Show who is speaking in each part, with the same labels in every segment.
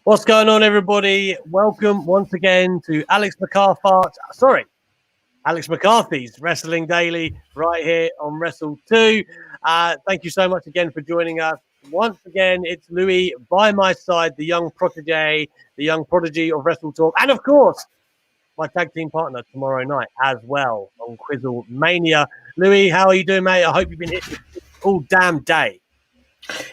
Speaker 1: What's going on, everybody? Welcome once again to Alex McCarthy's Wrestling Daily right here on Wrestle2. Thank you so much again for joining us. Once again, it's Louis by my side, the young protege, the young prodigy of WrestleTalk, and of course, my tag team partner tomorrow night as well on Quizzle Mania. Louis, how are you doing, mate? I hope you've been hitting all damn day.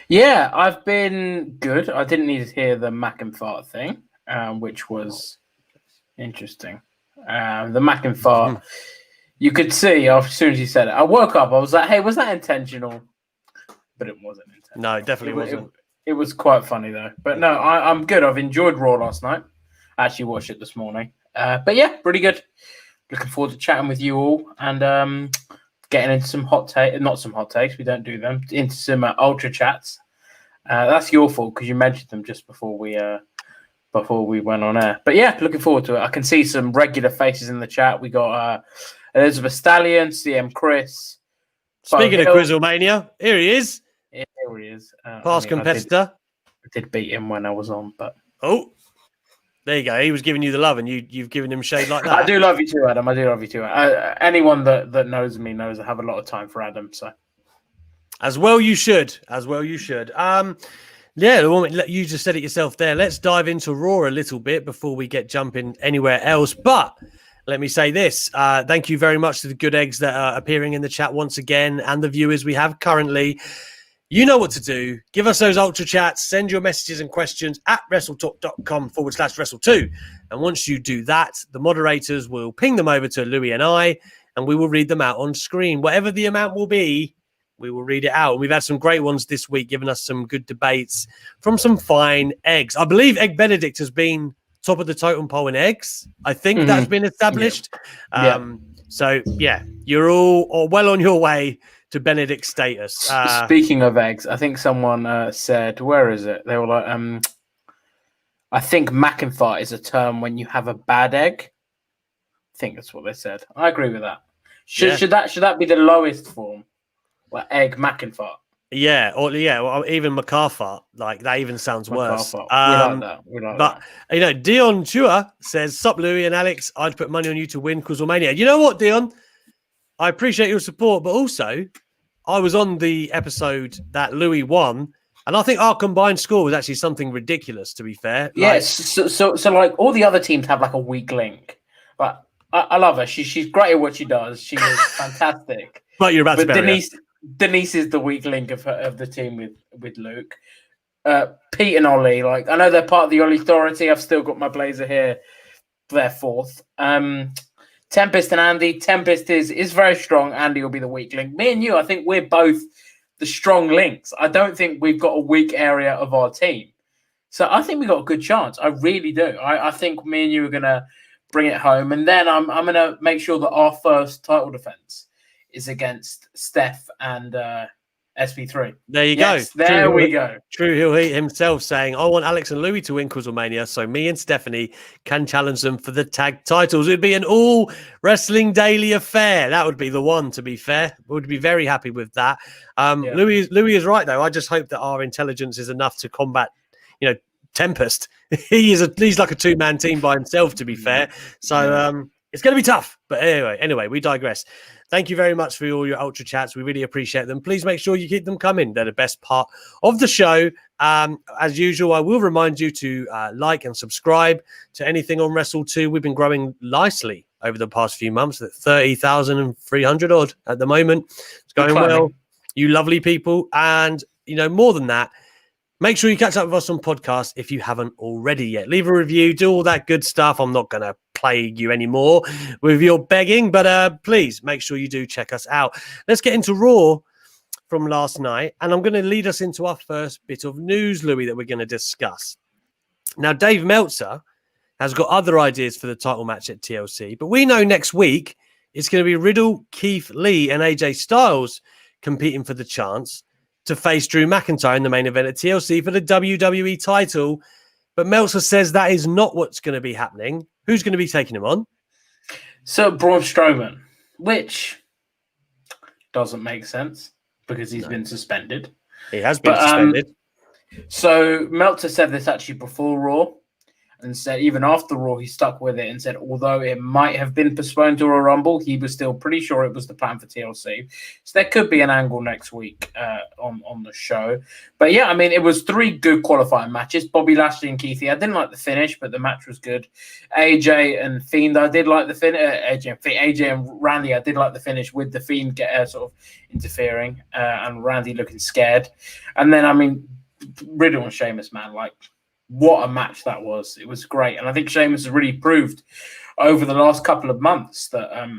Speaker 2: Yeah, I've been good. I didn't need to hear the Mac and Fart thing, which was interesting. The Mac and Fart, you could see as soon as you said it. I woke up, I was like, hey, was that intentional? But it wasn't intentional.
Speaker 1: No, it definitely wasn't.
Speaker 2: It was quite funny, though. But no, I'm good. I've enjoyed Raw last night. I actually watched it this morning. But yeah, pretty good. Looking forward to chatting with you all and getting into some not some hot takes, we don't do them, into some ultra chats. That's your fault because you mentioned them just before we went on air. But yeah, looking forward to it. I can see some regular faces in the chat. We got Elizabeth Stallion, CM Chris.
Speaker 1: Speaking of Quizzle Mania, here he is.
Speaker 2: Yeah, here he is.
Speaker 1: Past competitor.
Speaker 2: I did beat him when I was on, but
Speaker 1: there you go. He was giving you the love, and you've given him shade like that.
Speaker 2: I do love you too, Adam. I do love you too. Anyone that knows me knows I have a lot of time for Adam. So,
Speaker 1: as well you should. Yeah, you just said it yourself there. Let's dive into Raw a little bit before we get jumping anywhere else. But let me say this: thank you very much to the good eggs that are appearing in the chat once again, and the viewers we have currently. You know what to do. Give us those ultra chats. Send your messages and questions at WrestleTalk.com/Wrestle2. And once you do that, the moderators will ping them over to Louis and I, and we will read them out on screen. Whatever the amount will be, we will read it out. And we've had some great ones this week, giving us some good debates from some fine eggs. I believe Egg Benedict has been top of the totem pole in eggs. I think that's been established. Yeah. So, yeah, you're all well on your way to Benedict status.
Speaker 2: Speaking of eggs, I think someone said, where is it? They were like, I think Mac and Fart is a term when you have a bad egg. I think that's what they said. I agree with that. Should that be the lowest form? Like egg, Mac and Fart?
Speaker 1: Yeah, or even McCarthy. Like that even sounds worse.
Speaker 2: We like that.
Speaker 1: You know, Dion Chua says, "Sup, Louis and Alex. I'd put money on you to win Quizzlemania." You know what, Dion? I appreciate your support, but also I was on the episode that Louis won, and I think our combined score was actually something ridiculous, to be fair.
Speaker 2: Yes, so like all the other teams have like a weak link. But I love her. She's great at what she does. She is fantastic.
Speaker 1: But you're about to bury her.
Speaker 2: Denise is the weak link of the team with Luke. Pete and Ollie, like I know they're part of the Ollie Authority. I've still got my blazer here. They're fourth. Tempest and Andy. Tempest is very strong. Andy will be the weak link. Me and you, I think we're both the strong links. I don't think we've got a weak area of our team. So I think we got a good chance. I really do. I think me and you are going to bring it home. And then I'm going to make sure that our first title defense is against Steph and SP3.
Speaker 1: There you go.
Speaker 2: There we go.
Speaker 1: True Hill Heat himself saying, I want Alex and Louis to win Quizzlemania so me and Stephanie can challenge them for the tag titles. It would be an all Wrestling Daily affair. That would be the one, to be fair. Would be very happy with that. Louis is right, though. I just hope that our intelligence is enough to combat, Tempest. He's like a two-man team by himself, to be fair. So it's going to be tough. But anyway, we digress. Thank you very much for all your ultra chats. We really appreciate them. Please make sure you keep them coming. They're the best part of the show. As usual, I will remind you to like and subscribe to anything on Wrestle2. We've been growing nicely over the past few months at 30,300 odd at the moment. It's going well. You lovely people. And, more than that, make sure you catch up with us on podcast if you haven't already yet. Leave a review, do all that good stuff. I'm not going to plague you anymore with your begging, but please make sure you do check us out. Let's get into Raw from last night, and I'm going to lead us into our first bit of news, Louis, that we're going to discuss. Now, Dave Meltzer has got other ideas for the title match at TLC, but we know next week it's going to be Riddle, Keith Lee, and AJ Styles competing for the chance to face Drew McIntyre in the main event at TLC for the WWE title. But Meltzer says that is not what's going to be happening. Who's going to be taking him on?
Speaker 2: So Braun Strowman, which doesn't make sense because he's been suspended.
Speaker 1: He has been suspended.
Speaker 2: So Meltzer said this actually before Raw, and said even after Raw he stuck with it and said although it might have been postponed to a Rumble, he was still pretty sure it was the plan for TLC. So there could be an angle next week on the show. But yeah, I mean, it was 3 good qualifying matches. Bobby Lashley and Keith Lee. I didn't like the finish, but the match was good. AJ and Fiend, I did like the finish. AJ and Randy, I did like the finish with the Fiend sort of interfering and Randy looking scared. And then, I mean, Riddle and Sheamus, man, like, what a match that was. It was great. And I think Sheamus has really proved over the last couple of months that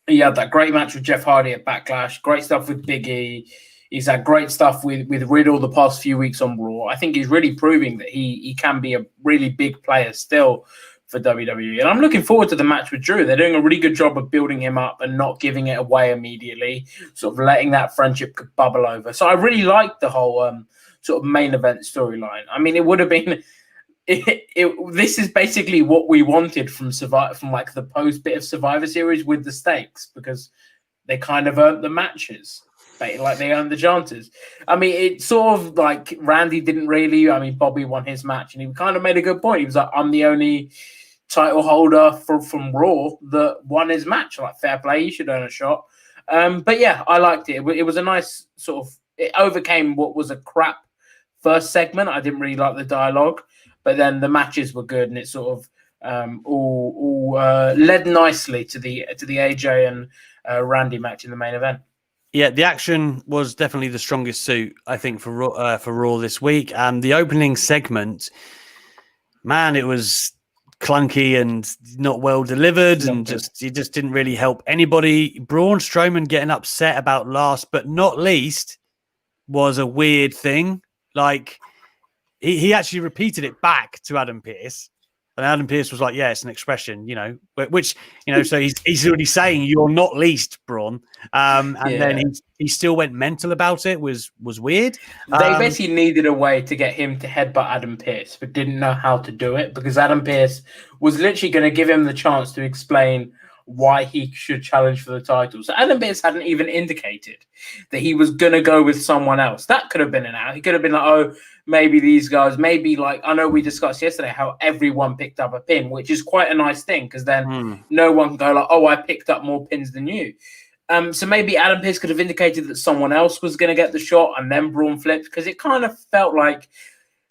Speaker 2: he had that great match with Jeff Hardy at Backlash, great stuff with Big E. He's had great stuff with Riddle the past few weeks on Raw. I think he's really proving that he can be a really big player still for WWE. And I'm looking forward to the match with Drew. They're doing a really good job of building him up and not giving it away immediately, sort of letting that friendship bubble over. So I really like the whole sort of main event storyline. I mean, it would have been. This is basically what we wanted from like the post bit of Survivor Series with the stakes, because they kind of earned the matches, like they earned the chances. I mean, it's sort of like Randy didn't really. I mean, Bobby won his match, and he kind of made a good point. He was like, "I'm the only title holder from Raw that won his match. Like, fair play, you should earn a shot." But yeah, I liked it. It was a nice sort of. It overcame what was a crap first segment. I didn't really like the dialogue, but then the matches were good, and it sort of all led nicely to the AJ and Randy match in the main event.
Speaker 1: Yeah, the action was definitely the strongest suit, I think, for Raw this week. The opening segment, man, it was clunky and not well delivered, and it just didn't really help anybody. Braun Strowman getting upset about last but not least was a weird thing. Like, he actually repeated it back to Adam Pearce, and Adam Pearce was like, "Yeah, it's an expression, which so he's already saying you're not least, Braun." Then he still went mental about it. Was weird.
Speaker 2: They basically needed a way to get him to headbutt Adam Pearce, but didn't know how to do it, because Adam Pearce was literally going to give him the chance to explain why he should challenge for the title. So Adam Pearce hadn't even indicated that he was going to go with someone else. That could have been an out. He could have been like, oh, maybe these guys, maybe like, I know we discussed yesterday how everyone picked up a pin, which is quite a nice thing, because then no one can go like, oh, I picked up more pins than you. So maybe Adam Pearce could have indicated that someone else was going to get the shot, and then Braun flipped, because it kind of felt like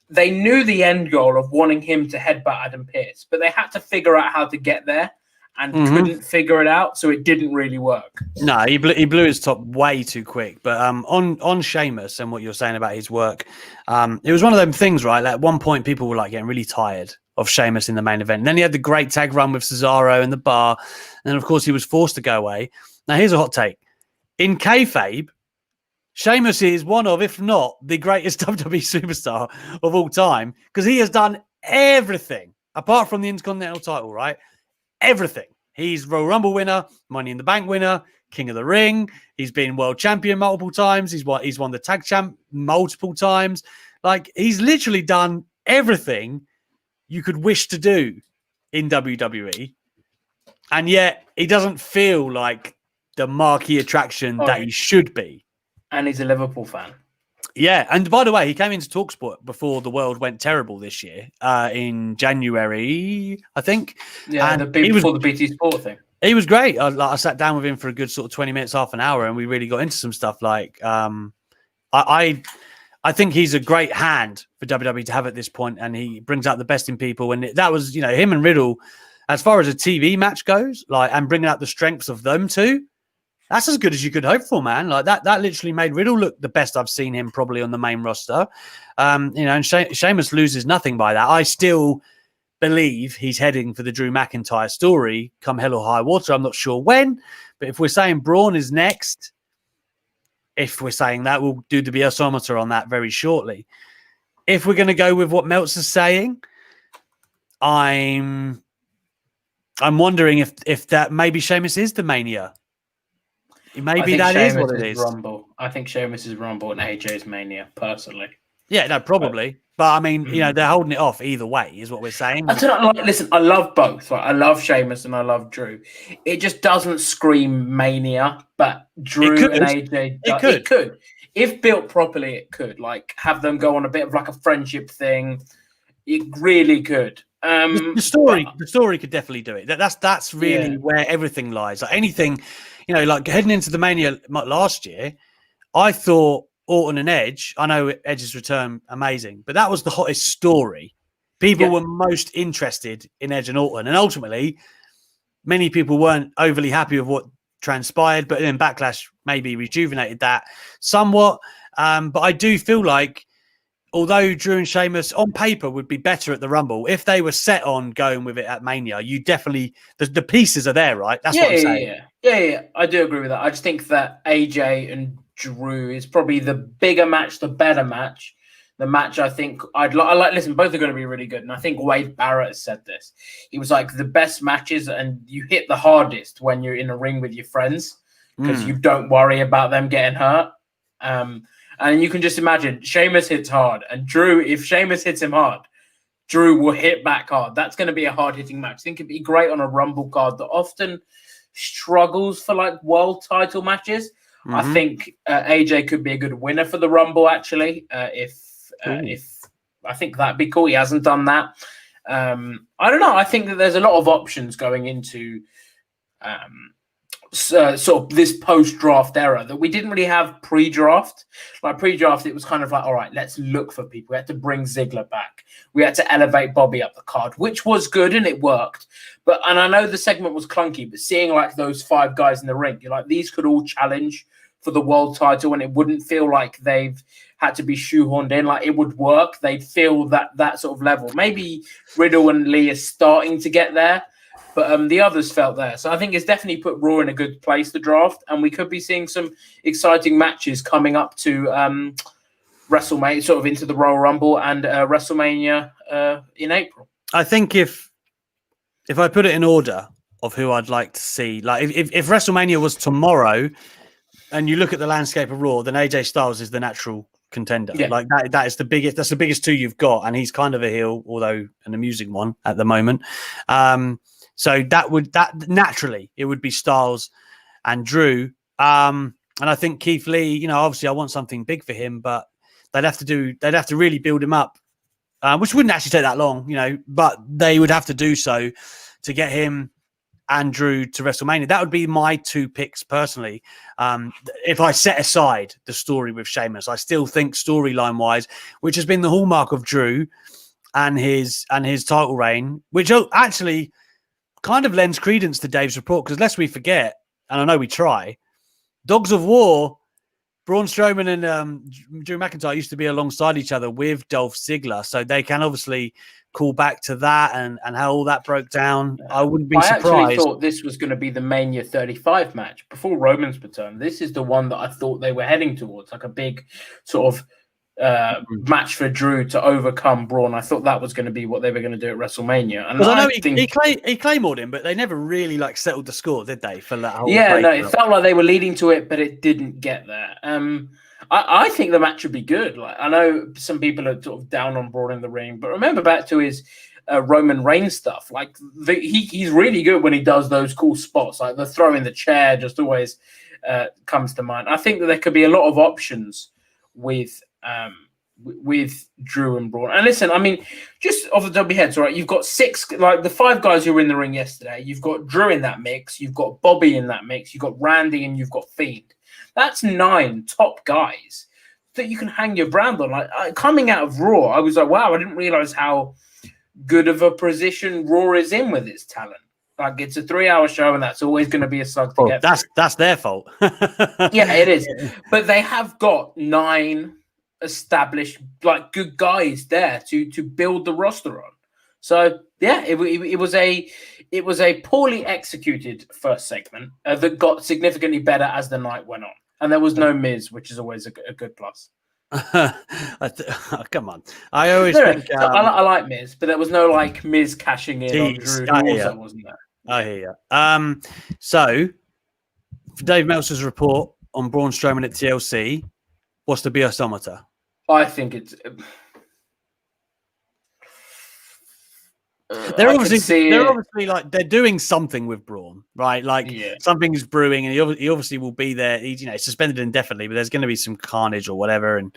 Speaker 2: they knew the end goal of wanting him to headbutt Adam Pearce, but they had to figure out how to get there. And couldn't figure it out, so it didn't really work.
Speaker 1: No, he blew his top way too quick. But on Sheamus and what you're saying about his work, it was one of them things, right? Like, at one point, people were like getting really tired of Sheamus in the main event. And then he had the great tag run with Cesaro in the bar, and then of course he was forced to go away. Now here's a hot take: in kayfabe, Sheamus is one of, if not the greatest WWE superstar of all time, because he has done everything apart from the Intercontinental title, right? Everything. He's Royal Rumble winner, Money in the Bank winner, King of the Ring. He's been world champion multiple times. He's won the tag champ multiple times. Like, he's literally done everything you could wish to do in WWE. And yet he doesn't feel like the marquee attraction that he should be.
Speaker 2: And he's a Liverpool fan.
Speaker 1: Yeah, and by the way, he came into TalkSport before the world went terrible this year, in January, I think.
Speaker 2: Yeah, before the BT Sport thing.
Speaker 1: He was great. I sat down with him for a good sort of 20 minutes, half an hour, and we really got into some stuff. Like, I think he's a great hand for WWE to have at this point, and he brings out the best in people. And that was, him and Riddle, as far as a TV match goes, like, and bringing out the strengths of them two. That's as good as you could hope for, man. Like, that literally made Riddle look the best I've seen him probably on the main roster. And Sheamus loses nothing by that. I still believe he's heading for the Drew McIntyre story come hell or high water. I'm not sure when, but if we're saying Braun is next, if we're saying that, we'll do the BSometer on that very shortly. If we're going to go with what Meltzer's saying, I'm wondering if that maybe Sheamus is the Mania. Maybe that is what it is.
Speaker 2: Rumble. I think Sheamus is Rumble and AJ's Mania, personally.
Speaker 1: Yeah, no, probably. But I mean, they're holding it off either way, is what we're saying.
Speaker 2: Listen, I love both. Right? I love Sheamus and I love Drew. It just doesn't scream Mania, but Drew and AJ. It could. if built properly, it could like have them go on a bit of like a friendship thing. It really could.
Speaker 1: The story could definitely do it. That's really
Speaker 2: Yeah.
Speaker 1: where everything lies. Like anything, like heading into the Mania last year, I thought Orton and Edge. I know Edge's return amazing, but that was the hottest story. People were most interested in Edge and Orton, and ultimately, many people weren't overly happy with what transpired. But then Backlash maybe rejuvenated that somewhat. But I do feel like, although Drew and Sheamus on paper would be better at the Rumble, if they were set on going with it at Mania, you definitely the pieces are there, right? That's what I'm saying.
Speaker 2: Yeah. I do agree with that. I just think that AJ and Drew is probably the bigger match, the better match. The match I think I like. Listen, both are going to be really good, and I think Wade Barrett has said this. He was like, the best matches, and you hit the hardest when you're in a ring with your friends because you don't worry about them getting hurt. And you can just imagine Sheamus hits hard, and Drew, if Sheamus hits him hard, Drew will hit back hard. That's going to be a hard-hitting match. I think it'd be great on a Rumble card that often struggles for like world title matches. I think AJ could be a good winner for the Rumble, actually. If I think that'd be cool. He hasn't done that. I don't know. I think that there's a lot of options going into sort of this post-draft era that we didn't really have pre-draft. Like pre-draft, it was kind of like, all right, let's look for people. We had to bring Ziggler back. We had to elevate Bobby up the card, which was good and it worked. And I know the segment was clunky, but seeing like those 5 guys in the ring, you're like, these could all challenge for the world title, and it wouldn't feel like they've had to be shoehorned in. Like it would work. They'd feel that sort of level. Maybe Riddle and Lee are starting to get there, but the others felt there. So I think it's definitely put Raw in a good place to draft, and we could be seeing some exciting matches coming up to WrestleMania, sort of into the Royal Rumble and WrestleMania in April.
Speaker 1: I think if I put it in order of who I'd like to see, like if WrestleMania was tomorrow, and you look at the landscape of Raw, then AJ Styles is the natural contender.
Speaker 2: Yeah.
Speaker 1: Like that's the biggest 2 you've got, and he's kind of a heel, although an amusing one at the moment. So that naturally it would be Styles and Drew. And I think Keith Lee, obviously I want something big for him, but they'd have to really build him up, which wouldn't actually take that long, but they would have to do so to get him and Drew to WrestleMania. That would be my 2 picks personally. If I set aside the story with Sheamus, I still think storyline wise, which has been the hallmark of Drew and his title reign, which actually kind of lends credence to Dave's report, because lest we forget, and I know we try, Dogs of War, Braun Strowman and Drew McIntyre used to be alongside each other with Dolph Ziggler, so they can obviously call back to that and how all that broke down. I wouldn't be surprised.
Speaker 2: I actually thought this was going to be the Mania 35 match before Roman's return. This is the one that I thought they were heading towards, like a big sort of match for Drew to overcome Braun. I thought that was going to be what they were going to do at WrestleMania. And
Speaker 1: I know he claymored him, but they never really settled the score, did they? For that whole
Speaker 2: it felt like they were leading to it, but it didn't get there. I think the match would be good. Like I know some people are sort of down on Braun in the ring, but remember back to his Roman Reigns stuff. Like he's really good when he does those cool spots, like the throw in the chair just always comes to mind. I think that there could be a lot of options with Drew and Braun. And listen, I mean, just off the top of your head, right? You've got 6, like the 5 guys who were in the ring yesterday. You've got Drew in that mix. You've got Bobby in that mix. You've got Randy, and you've got Fiend. That's 9 top guys that you can hang your brand on. Like coming out of Raw, I was like, wow, I didn't realize how good of a position Raw is in with its talent. Like it's a 3-hour show, and that's always going to be a slug to get.
Speaker 1: That's their fault.
Speaker 2: Yeah, it is. But they have got 9 established, like good guys there to build the roster on. So yeah, it was a poorly executed first segment that got significantly better as the night went on, and there was no Miz, which is always a good plus.
Speaker 1: Come on, I always think
Speaker 2: I like Miz, but there was no like Miz cashing in on Drew. Also wasn't there?
Speaker 1: I hear you. So for Dave Meltzer's report on Braun Strowman at TLC, what's the BSometer?
Speaker 2: I think it's.
Speaker 1: They're obviously like they're doing something with Braun. right? Like something is brewing, and he obviously will be there. He's suspended indefinitely, but there's going to be some carnage or whatever. And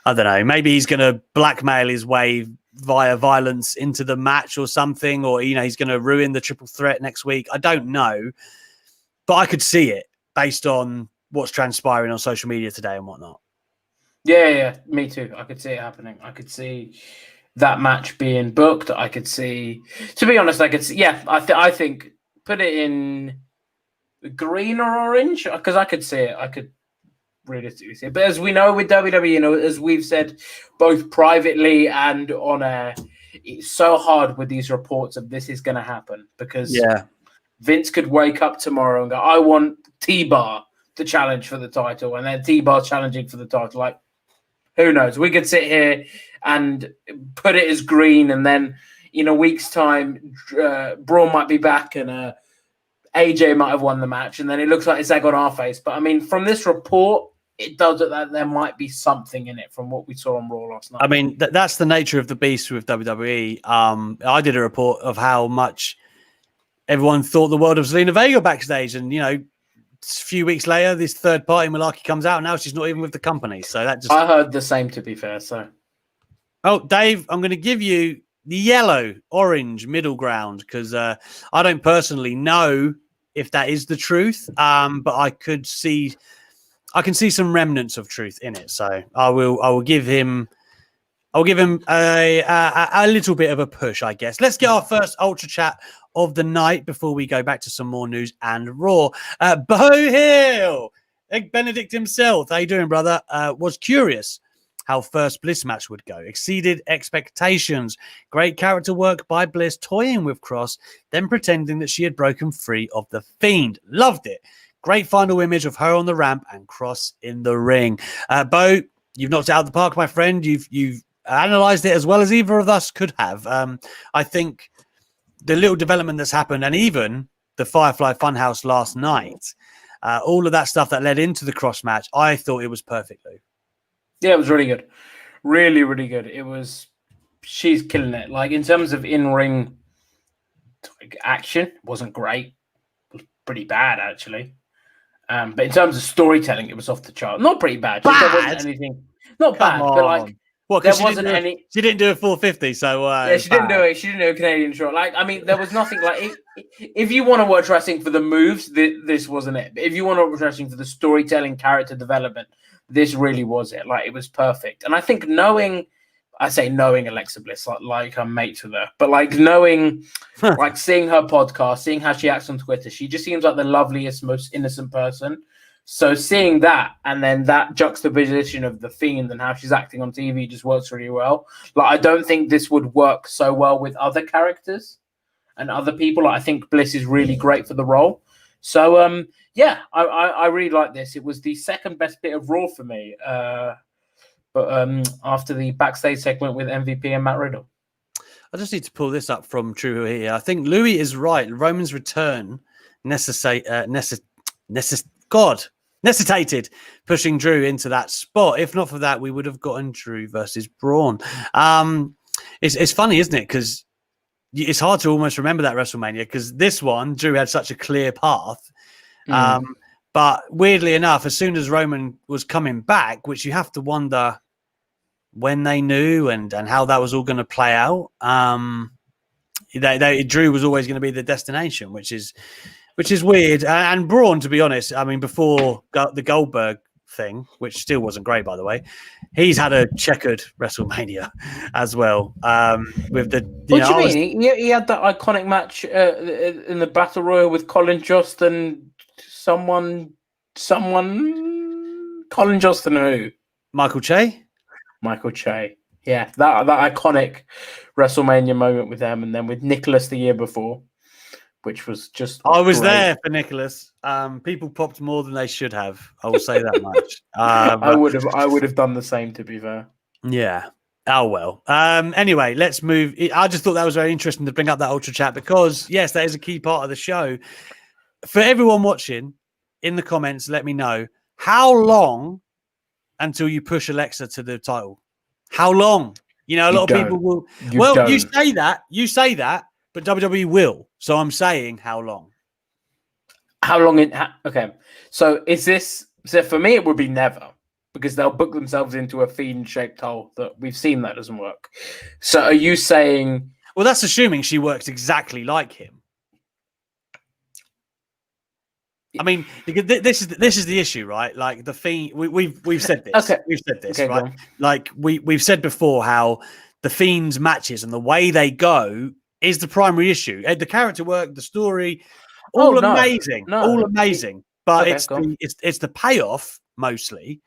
Speaker 1: I don't know, maybe he's going to blackmail his way via violence into the match or something, or he's going to ruin the triple threat next week. I don't know, but I could see it based on what's transpiring on social media today and whatnot.
Speaker 2: Yeah, me too. I could see it happening. I could see that match being booked. I could see, to be honest, I could see, I think put it in green or orange, because I could see it. I could realistically see it. But as we know with WWE, as we've said both privately and on air, it's so hard with these reports of this is going to happen, because Vince could wake up tomorrow and go, I want T-Bar to challenge for the title, and then T-Bar challenging for the title. Like, who knows? We could sit here and put it as green, and then in a week's time, Braun might be back and AJ might have won the match, and then it looks like it's egg on our face. But I mean, from this report, it does look that there might be something in it from what we saw on Raw last night.
Speaker 1: I mean, that's the nature of the beast with WWE. I did a report of how much everyone thought the world of Zelina Vega backstage, and a few weeks later, this third party malarkey comes out, and now she's not even with the company. So that I
Speaker 2: heard the same, to be fair. So,
Speaker 1: Dave, I'm going to give you the yellow orange middle ground, because I don't personally know if that is the truth, but I can see some remnants of truth in it. So I will give him a little bit of a push, I guess. Let's get our first Ultra Chat of the night before we go back to some more news and Raw. Bo Hill, Egg Benedict himself. How you doing, brother? Was curious how first Bliss match would go. Exceeded expectations. Great character work by Bliss, toying with Cross, then pretending that she had broken free of the Fiend. Loved it. Great final image of her on the ramp and Cross in the ring. Bo, you've knocked it out of the park, my friend. You've analysed it as well as either of us could have. I think the little development that's happened, and even the Firefly Funhouse last night, all of that stuff that led into the Cross match, I thought it was perfect, Lou.
Speaker 2: Yeah, it was really good. Really, really good. She's killing it. Like, in terms of in-ring action, it wasn't great. It was pretty bad, actually. But in terms of storytelling, it was off the chart. Not pretty bad. Just there wasn't anything. Not
Speaker 1: Come
Speaker 2: bad,
Speaker 1: on.
Speaker 2: but like,
Speaker 1: there wasn't any. She didn't do a 450, so
Speaker 2: yeah, she didn't do it. She didn't do a Canadian short. Like, I mean, there was nothing like. If you want to watch wrestling for the moves, this wasn't it. But if you want to watch wrestling for the storytelling, character development, this really was it. Like, it was perfect. And I think knowing Alexa Bliss, like I'm mates with her, but like knowing, like seeing her podcast, seeing how she acts on Twitter, she just seems like the loveliest, most innocent person. So seeing that, and then that juxtaposition of the Fiend and how she's acting on TV just works really well. Like, I don't think this would work so well with other characters and other people. Like, I think Bliss is really great for the role. So, I really like this. It was the second best bit of Raw for me. But after the backstage segment with MVP and Matt Riddle.
Speaker 1: I just need to pull this up from True here. I think Louis is right. Roman's return necessitated pushing Drew into that spot. If not for that, we would have gotten Drew versus Braun. It's funny, isn't it? Because it's hard to almost remember that WrestleMania, because this one, Drew had such a clear path. But weirdly enough, as soon as Roman was coming back, which you have to wonder when they knew and how that was all going to play out, Drew was always going to be the destination, which is weird. And Braun, to be honest, I mean, before the Goldberg thing, which still wasn't great, by the way, he's had a checkered WrestleMania as well. With the
Speaker 2: what do you mean? He had that iconic match in the Battle Royal with Colin Jost and someone. Colin Jost and who?
Speaker 1: Michael Che.
Speaker 2: Yeah, that iconic WrestleMania moment with them, and then with Nicholas the year before, which was just.
Speaker 1: I was there for Nicholas. People popped more than they should have. I will say that much.
Speaker 2: I would have done the same, to be fair.
Speaker 1: Yeah. Oh well. Anyway, let's move. I just thought that was very interesting to bring up that Ultra Chat, because yes, that is a key part of the show. For everyone watching, in the comments, let me know how long until you push Alexa to the title. How long? A lot of people will. You say that, but WWE will. So I'm saying how long.
Speaker 2: How long okay. So is this, so for me it would be never, because they'll book themselves into a fiend shaped hole that we've seen that doesn't work. So are you saying,
Speaker 1: well, that's assuming she works exactly like him. I mean, this is the issue, right? Like the Fiend, we've said this.
Speaker 2: Okay.
Speaker 1: We've said this,
Speaker 2: Okay,
Speaker 1: right? Like we've said before how the Fiend's matches and the way they go is the primary issue. The character work, the story, all amazing, all amazing. But it's the payoff mostly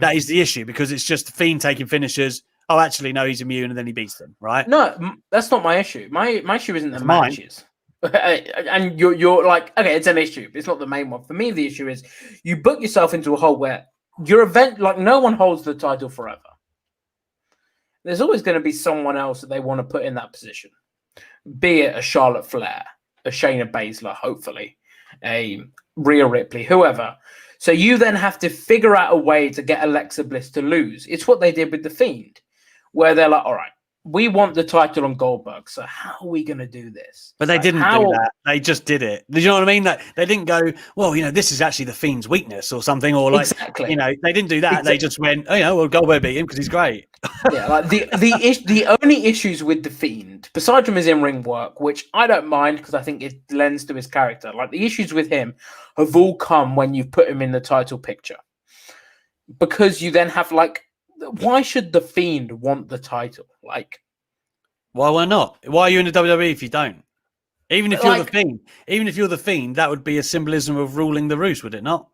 Speaker 1: that is the issue, because it's just the Fiend taking finishers. Oh, actually, no, he's immune, and then he beats them, right?
Speaker 2: No, that's not my issue. My issue isn't the matches. And you're like, okay, it's an issue. It's not the main one. For me, the issue is you book yourself into a hole where your event, like, no one holds the title forever. There's always going to be someone else that they want to put in that position, be it a Charlotte Flair, a Shayna Baszler, hopefully, a Rhea Ripley, whoever. So you then have to figure out a way to get Alexa Bliss to lose. It's what they did with The Fiend, where they're like, all right, we want the title on Goldberg, so how are we going to do this?
Speaker 1: But they didn't do that. They just did it. Do you know what I mean? That they didn't go, well, this is actually the Fiend's weakness or something, or like,
Speaker 2: exactly.
Speaker 1: They didn't do that. Exactly. They just went, well, Goldberg beat him because he's great.
Speaker 2: Yeah, like the only issues with the Fiend, besides from his in-ring work, which I don't mind because I think it lends to his character, like the issues with him have all come when you've put him in the title picture. Because you then have, like, why should the Fiend want the title? Like,
Speaker 1: why not? Why are you in the WWE if you don't? Even if you're the Fiend, that would be a symbolism of ruling the roost, would it not?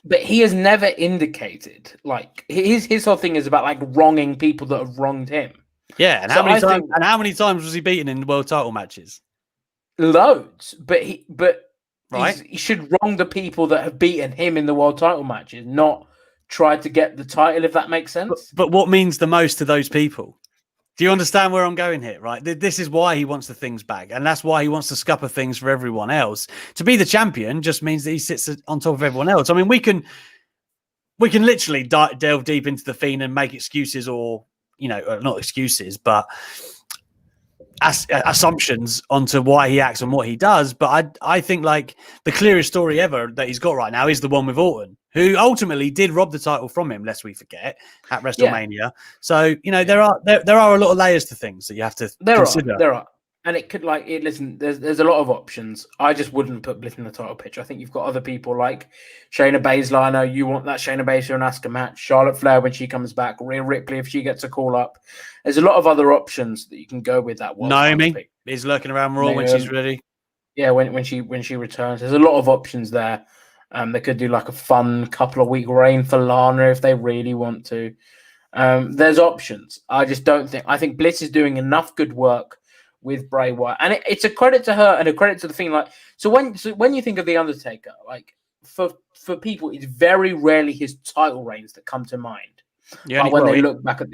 Speaker 2: But he has never indicated, like, his whole thing is about, like, wronging people that have wronged him.
Speaker 1: Yeah, and how many times was he beaten in world title matches?
Speaker 2: Loads, but he
Speaker 1: right,
Speaker 2: should wrong the people that have beaten him in the world title matches, not try to get the title, if that makes sense.
Speaker 1: But what means the most to those people? Do you understand where I'm going here, right? This is why he wants the things back, and that's why he wants to scupper things for everyone else. To be the champion just means that he sits on top of everyone else. I mean, we can literally delve deep into the Fiend and make excuses, or not excuses, but assumptions onto why he acts and what he does. But I think, like, the clearest story ever that he's got right now is the one with Orton, who ultimately did rob the title from him, lest we forget, at WrestleMania. Yeah. So there are a lot of layers to things that you have to consider.
Speaker 2: There are, and it could, like, listen. There's a lot of options. I just wouldn't put Bliss in the title picture. I think you've got other people like Shayna Baszler. I know you want that Shayna Baszler and Asuka match. Charlotte Flair when she comes back. Rhea Ripley if she gets a call up. There's a lot of other options that you can go with that one.
Speaker 1: Naomi is lurking around Raw when she's ready.
Speaker 2: Yeah, when she returns. There's a lot of options there. They could do, like, a fun couple of week reign for Lana if they really want to. There's options. I just don't think. I think Bliss is doing enough good work with Bray Wyatt, and it's a credit to her and a credit to the Fiend. Like, so when you think of the Undertaker, like, for people, it's very rarely his title reigns that come to mind. Yeah, when they look back at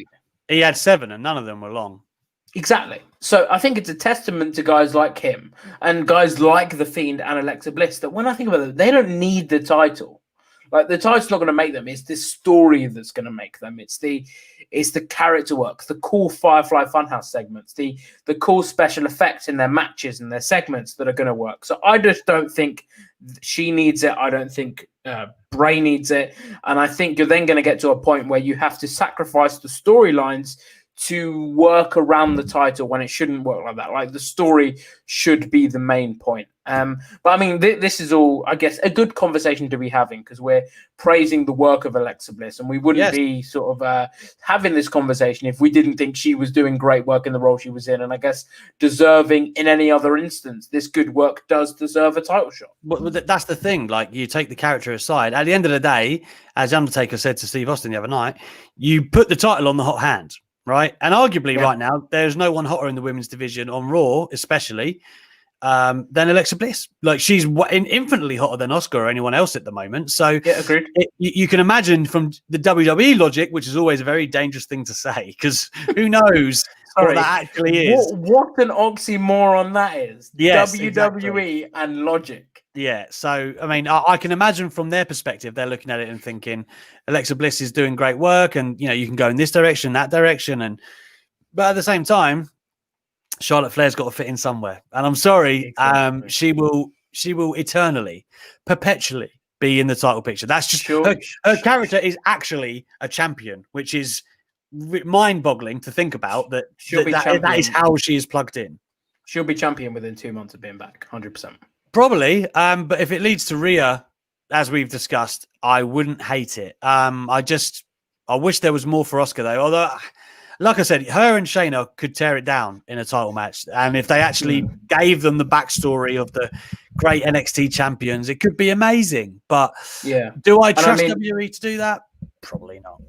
Speaker 1: he had 7 and none of them were long.
Speaker 2: Exactly. So I think it's a testament to guys like him and guys like The Fiend and Alexa Bliss that when I think about it, they don't need the title. Like, the title's not going to make them. It's this story that's going to make them. It's the character work, the cool Firefly Funhouse segments, the cool special effects in their matches and their segments that are going to work. So I just don't think she needs it. I don't think Bray needs it. And I think you're then going to get to a point where you have to sacrifice the storylines to work around the title when it shouldn't work like that. Like, the story should be the main point. But I mean, this is all, I guess, a good conversation to be having because we're praising the work of Alexa Bliss, and we wouldn't be sort of having this conversation if we didn't think she was doing great work in the role she was in, and I guess deserving in any other instance. This good work does deserve a title shot.
Speaker 1: Well, that's the thing. Like, you take the character aside. At the end of the day, as Undertaker said to Steve Austin the other night, you put the title on the hot hand. Right. And arguably right now, there's no one hotter in the women's division on Raw, especially than Alexa Bliss. Like, she's infinitely hotter than Asuka or anyone else at the moment. So
Speaker 2: agreed.
Speaker 1: You can imagine from the WWE logic, which is always a very dangerous thing to say, because who knows what that actually is.
Speaker 2: What an oxymoron that is.
Speaker 1: Yes,
Speaker 2: WWE
Speaker 1: exactly.
Speaker 2: and logic.
Speaker 1: Yeah, so, I mean, I can imagine from their perspective, they're looking at it and thinking, Alexa Bliss is doing great work, and, you can go in this direction, that direction, but at the same time, Charlotte Flair's got to fit in somewhere. And I'm sorry, exactly. She will she will eternally, perpetually be in the title picture. That's just
Speaker 2: Sure.
Speaker 1: her character is actually a champion, which is mind-boggling to think about. That is how she is plugged in.
Speaker 2: She'll be champion within 2 months of being back, 100%.
Speaker 1: Probably, but if it leads to Rhea, as we've discussed, I wouldn't hate it. I wish there was more for Asuka though. Although, like I said, her and Shayna could tear it down in a title match, and if they actually gave them the backstory of the great NXT champions, it could be amazing. But do I trust WWE to do that? Probably not.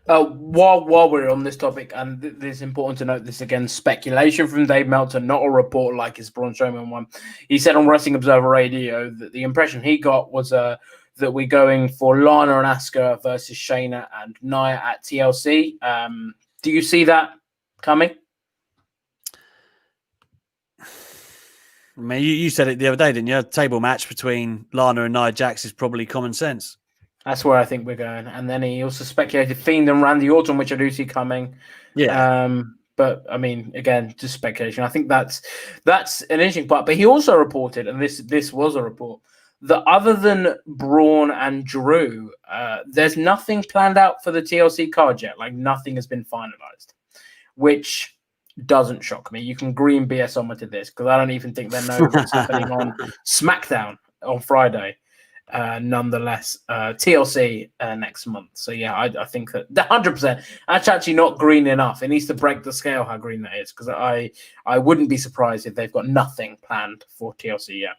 Speaker 2: While we're on this topic, and it's important to note this again, speculation from Dave Meltzer, not a report like his Braun Strowman one. He said on Wrestling Observer Radio that the impression he got was that we're going for Lana and Asuka versus Shayna and Nia at TLC. Do you see that coming?
Speaker 1: I mean, you said it the other day, didn't you? A table match between Lana and Nia Jax is probably common sense.
Speaker 2: That's where I think we're going. And then he also speculated Fiend and Randy Orton, which I do see coming.
Speaker 1: Yeah.
Speaker 2: But I mean, again, just speculation. I think that's an interesting part. But he also reported, and this was a report, that other than Braun and Drew, there's nothing planned out for the TLC card yet. Like nothing has been finalized, which doesn't shock me. You can green BS someone to this because I don't even think they know what's happening on SmackDown on Friday. Nonetheless, TLC next month. So yeah, I think that 100%. That's actually not green enough. It needs to break the scale how green that is, because I wouldn't be surprised if they've got nothing planned for TLC yet.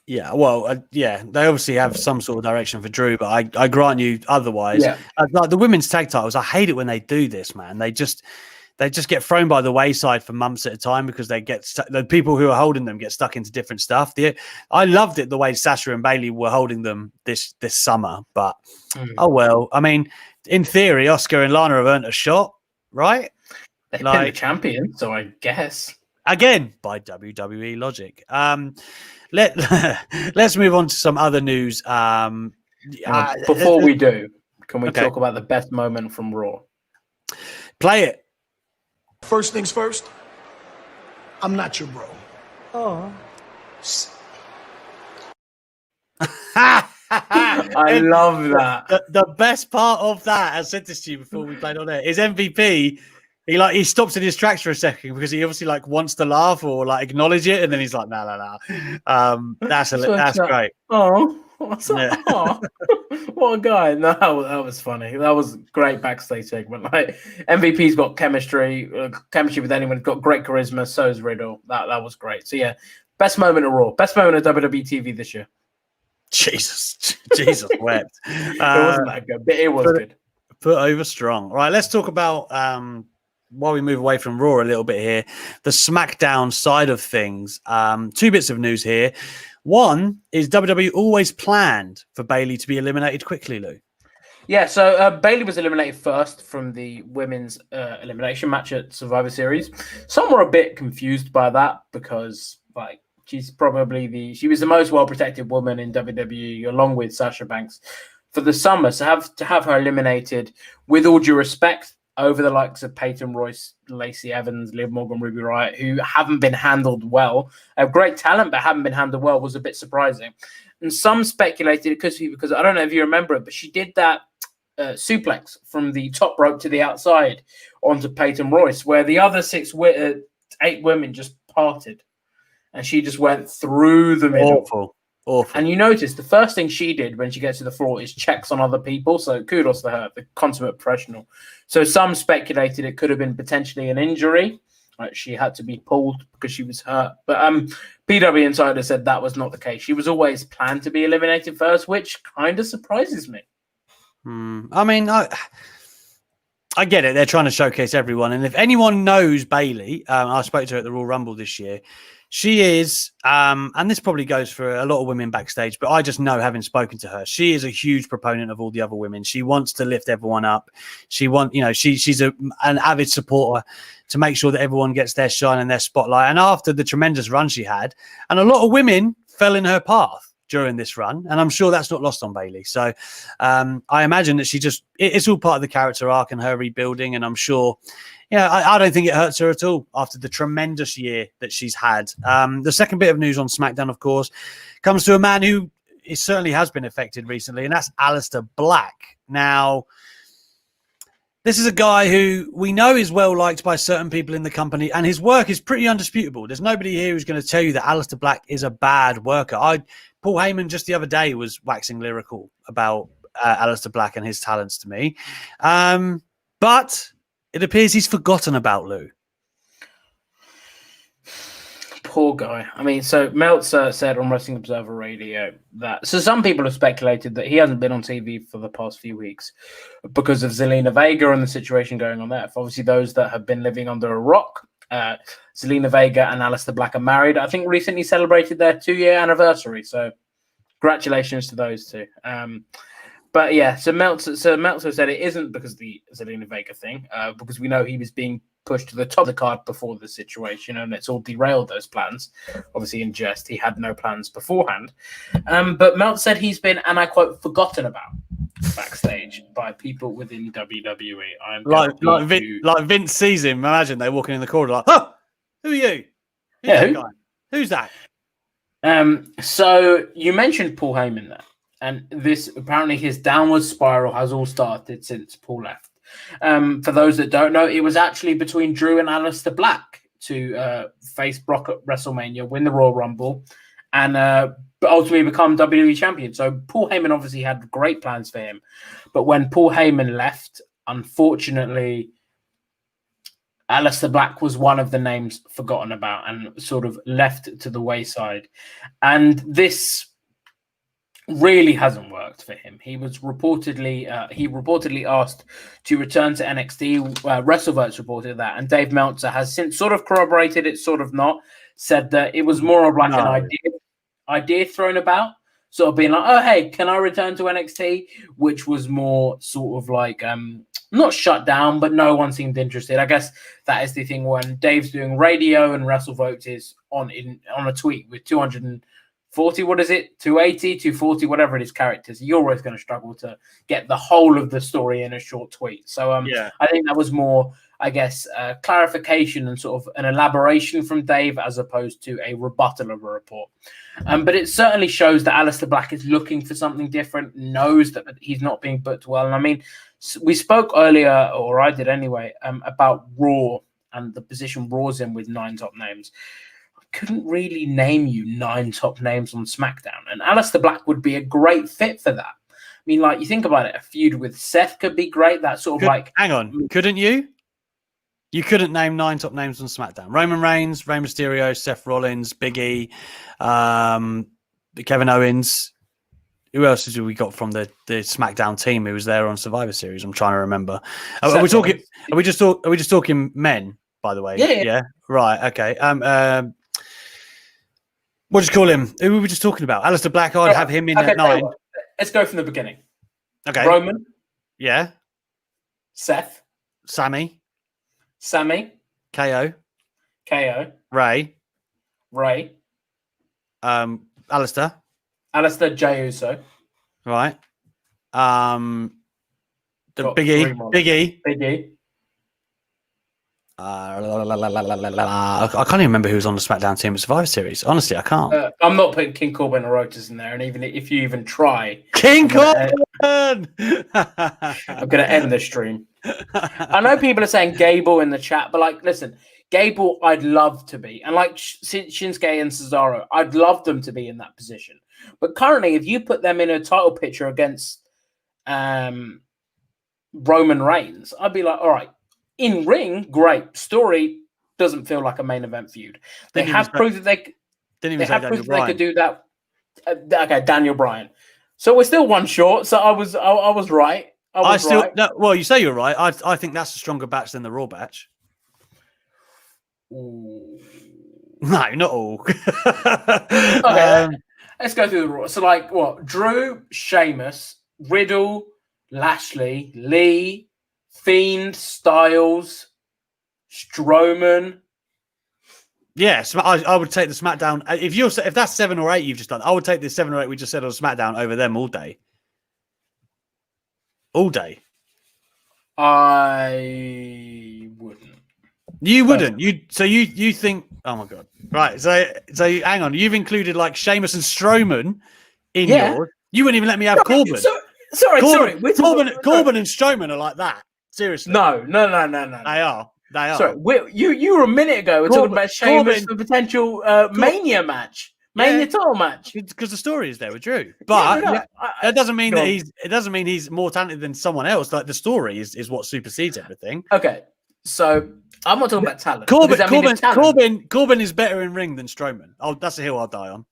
Speaker 1: Yeah, well, they obviously have some sort of direction for Drew, but I grant you otherwise. Yeah. Like the women's tag titles, I hate it when they do this, man. They just get thrown by the wayside for months at a time because they get the people who are holding them get stuck into different stuff. I loved it the way Sasha and Bayley were holding them this summer, but oh well. I mean, in theory, Asuka and Lana have earned a shot, right?
Speaker 2: They've been the champion, so I guess
Speaker 1: again by WWE logic. Let's move on to some other news.
Speaker 2: Before we do, can we talk about the best moment from Raw?
Speaker 1: Play it.
Speaker 3: First things first, I'm not your bro.
Speaker 2: Oh. I love that.
Speaker 1: The best part of that, I said this to you before we played on it, is MVP. He stops in his tracks for a second because he obviously wants to laugh or acknowledge it, and then he's like, no. That's great.
Speaker 2: Oh, what's that? Oh, what a guy! No, that was funny. That was great backstage segment. MVP's got chemistry with anyone. He's got great charisma. So is Riddle. That was great. So yeah, best moment of Raw, best moment of WWE TV this year.
Speaker 1: Jesus wept.
Speaker 2: It wasn't that good, but it was good.
Speaker 1: Put over strong. All right, let's talk about while we move away from Raw a little bit here, the SmackDown side of things. Two bits of news here. One is WWE always planned for Bayley to be eliminated quickly, Lou.
Speaker 2: Yeah, so Bayley was eliminated first from the women's elimination match at Survivor Series. Some were a bit confused by that because she's probably she was the most well-protected woman in WWE along with Sasha Banks for the summer. So to have her eliminated, with all due respect, over the likes of Peyton Royce, Lacey Evans, Liv Morgan, Ruby Riott, who haven't been handled well, have great talent, but haven't been handled well, was a bit surprising. And some speculated it could be because, I don't know if you remember it, but she did that suplex from the top rope to the outside onto Peyton Royce, where the other 8 women just parted. And she just went through the middle.
Speaker 1: Awful.
Speaker 2: And you notice the first thing she did when she gets to the floor is checks on other people. So kudos to her, the consummate professional. So some speculated it could have been potentially an injury. She had to be pulled because she was hurt. But PW Insider said that was not the case. She was always planned to be eliminated first, which kind of surprises me.
Speaker 1: I mean, I get it. They're trying to showcase everyone. And if anyone knows Bayley, I spoke to her at the Royal Rumble this year. She is, and this probably goes for a lot of women backstage, but I just know, having spoken to her, she is a huge proponent of all the other women. She wants to lift everyone up. She's an avid supporter to make sure that everyone gets their shine and their spotlight. And after the tremendous run she had, and a lot of women fell in her path during this run, and I'm sure that's not lost on Bayley. So I imagine that it's all part of the character arc and her rebuilding, and I'm sure
Speaker 4: Yeah, I don't think it hurts her at all after the tremendous year that she's had. The second bit of news on SmackDown, of course, comes to a man who certainly has been affected recently, and that's Aleister Black. Now, this is a guy who we know is well liked by certain people in the company, and his work is pretty undisputable. There's nobody here who's going to tell you that Aleister Black is a bad worker. Paul Heyman just the other day was waxing lyrical about Aleister Black and his talents to me. But it appears he's forgotten about Lou.
Speaker 2: Poor guy. I mean, so Meltzer said on Wrestling Observer Radio that... So some people have speculated that he hasn't been on TV for the past few weeks because of Zelina Vega and the situation going on there. For obviously, those that have been living under a rock, Zelina Vega and Aleister Black are married. I think recently celebrated their 2-year anniversary. So congratulations to those two. But yeah, so Meltzer said it isn't because of the Zelina Vega thing, because we know he was being pushed to the top of the card before the situation, and it's all derailed those plans. Obviously, in jest, he had no plans beforehand. But Meltzer said he's been, and I quote, forgotten about backstage by people within WWE.
Speaker 4: Like Vince sees him. Imagine they're walking in the corridor like, "Oh, who are you? Who's that guy? Who's that?"
Speaker 2: So you mentioned Paul Heyman there. And this, apparently his downward spiral has all started since Paul left. For those that don't know, it was actually between Drew and Aleister Black to face Brock at WrestleMania, win the Royal Rumble, and ultimately become WWE champion. So Paul Heyman obviously had great plans for him. But when Paul Heyman left, unfortunately, Aleister Black was one of the names forgotten about and sort of left to the wayside. And this really hasn't worked for him. He was reportedly asked to return to NXT. WrestleVotes reported that, and Dave Meltzer has since sort of corroborated it, sort of not. Said that it was more of like an idea thrown about, sort of being like, "Oh, hey, can I return to NXT?" Which was more sort of like not shut down, but no one seemed interested. I guess that is the thing when Dave's doing radio and WrestleVotes is on a tweet with 240, what is it? 280, 240, whatever it is, characters. You're always going to struggle to get the whole of the story in a short tweet. So I think that was more, I guess, clarification and sort of an elaboration from Dave as opposed to a rebuttal of a report. But it certainly shows that Aleister Black is looking for something different, knows that he's not being booked well. And I mean, we spoke earlier, or I did anyway, about Raw and the position Raw's in with 9 top names. Couldn't really name you 9 top names on SmackDown, and Aleister Black would be a great fit for that. I mean, like, you think about it, a feud with Seth could be great. That sort of
Speaker 4: hang on, couldn't you? You couldn't name 9 top names on SmackDown. Roman Reigns, Rey Mysterio, Seth Rollins, Big E, Kevin Owens. Who else did we got from the SmackDown team who was there on Survivor Series? I'm trying to remember. Are we talking? Are we just talking men? By the way, yeah. Right. Okay. What do you call him? Who were we just talking about? Aleister Black. I'd have him in at 9.
Speaker 2: Let's go from the beginning.
Speaker 4: Okay.
Speaker 2: Roman.
Speaker 4: Yeah.
Speaker 2: Seth.
Speaker 4: Sammy.
Speaker 2: KO.
Speaker 4: Ray.
Speaker 2: Aleister. Jey Uso.
Speaker 4: Right. The Big E. I can't even remember who was on the SmackDown team at Survivor Series. Honestly, I can't.
Speaker 2: I'm not putting King Corbin or Otis in there, and even if you even try,
Speaker 4: King Corbin,
Speaker 2: I'm going to end the stream. I know people are saying Gable in the chat, but like, listen, Gable, I'd love to be, and like Shinsuke and Cesaro, I'd love them to be in that position. But currently, if you put them in a title picture against Roman Reigns, I'd be like, all right. In ring, great. Story doesn't feel like a main event feud. They have proved that they could do that. Okay, Daniel Bryan. So we're still one short. So I was right.
Speaker 4: Well, you say you're right. I think that's a stronger batch than the Raw batch.
Speaker 2: Ooh.
Speaker 4: No, not all.
Speaker 2: Okay, let's go through the Raw. So like what? Drew, Sheamus, Riddle, Lashley, Lee, Fiend, Styles, Strowman.
Speaker 4: Yes, I would take the SmackDown. If that's 7 or 8 you've just done, I would take the 7 or 8 we just said on SmackDown over them all day. All day.
Speaker 2: I wouldn't.
Speaker 4: You wouldn't. You think? Oh my god! Right. So hang on. You've included like Sheamus and Strowman in yours. You wouldn't even let me have Corbin.
Speaker 2: Sorry.
Speaker 4: Corbin and Strowman are like that. Seriously.
Speaker 2: No.
Speaker 4: They are.
Speaker 2: Sorry, you were a minute ago. We're talking about Sheamus for potential Mania match, Mania title match.
Speaker 4: Because the story is there with Drew, but that doesn't mean that it doesn't mean he's more talented than someone else. Like the story is what supersedes everything.
Speaker 2: Okay, so I'm not talking about talent.
Speaker 4: Corbin is better in ring than Strowman. Oh, that's a hill I'll die on.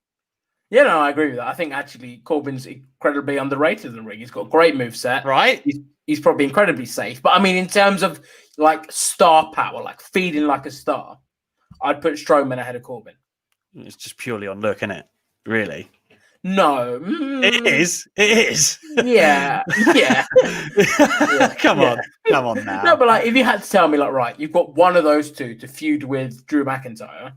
Speaker 2: Yeah, no, I agree with that. I think actually Corbin's incredibly underrated in the ring. He's got a great moveset.
Speaker 4: Right.
Speaker 2: He's probably incredibly safe. But I mean, in terms of like star power, like feeding like a star, I'd put Strowman ahead of Corbin.
Speaker 4: It's just purely on look, isn't it? Really?
Speaker 2: No.
Speaker 4: It is.
Speaker 2: Yeah.
Speaker 4: Come on now.
Speaker 2: No, but like if you had to tell me, like, right, you've got one of those two to feud with Drew McIntyre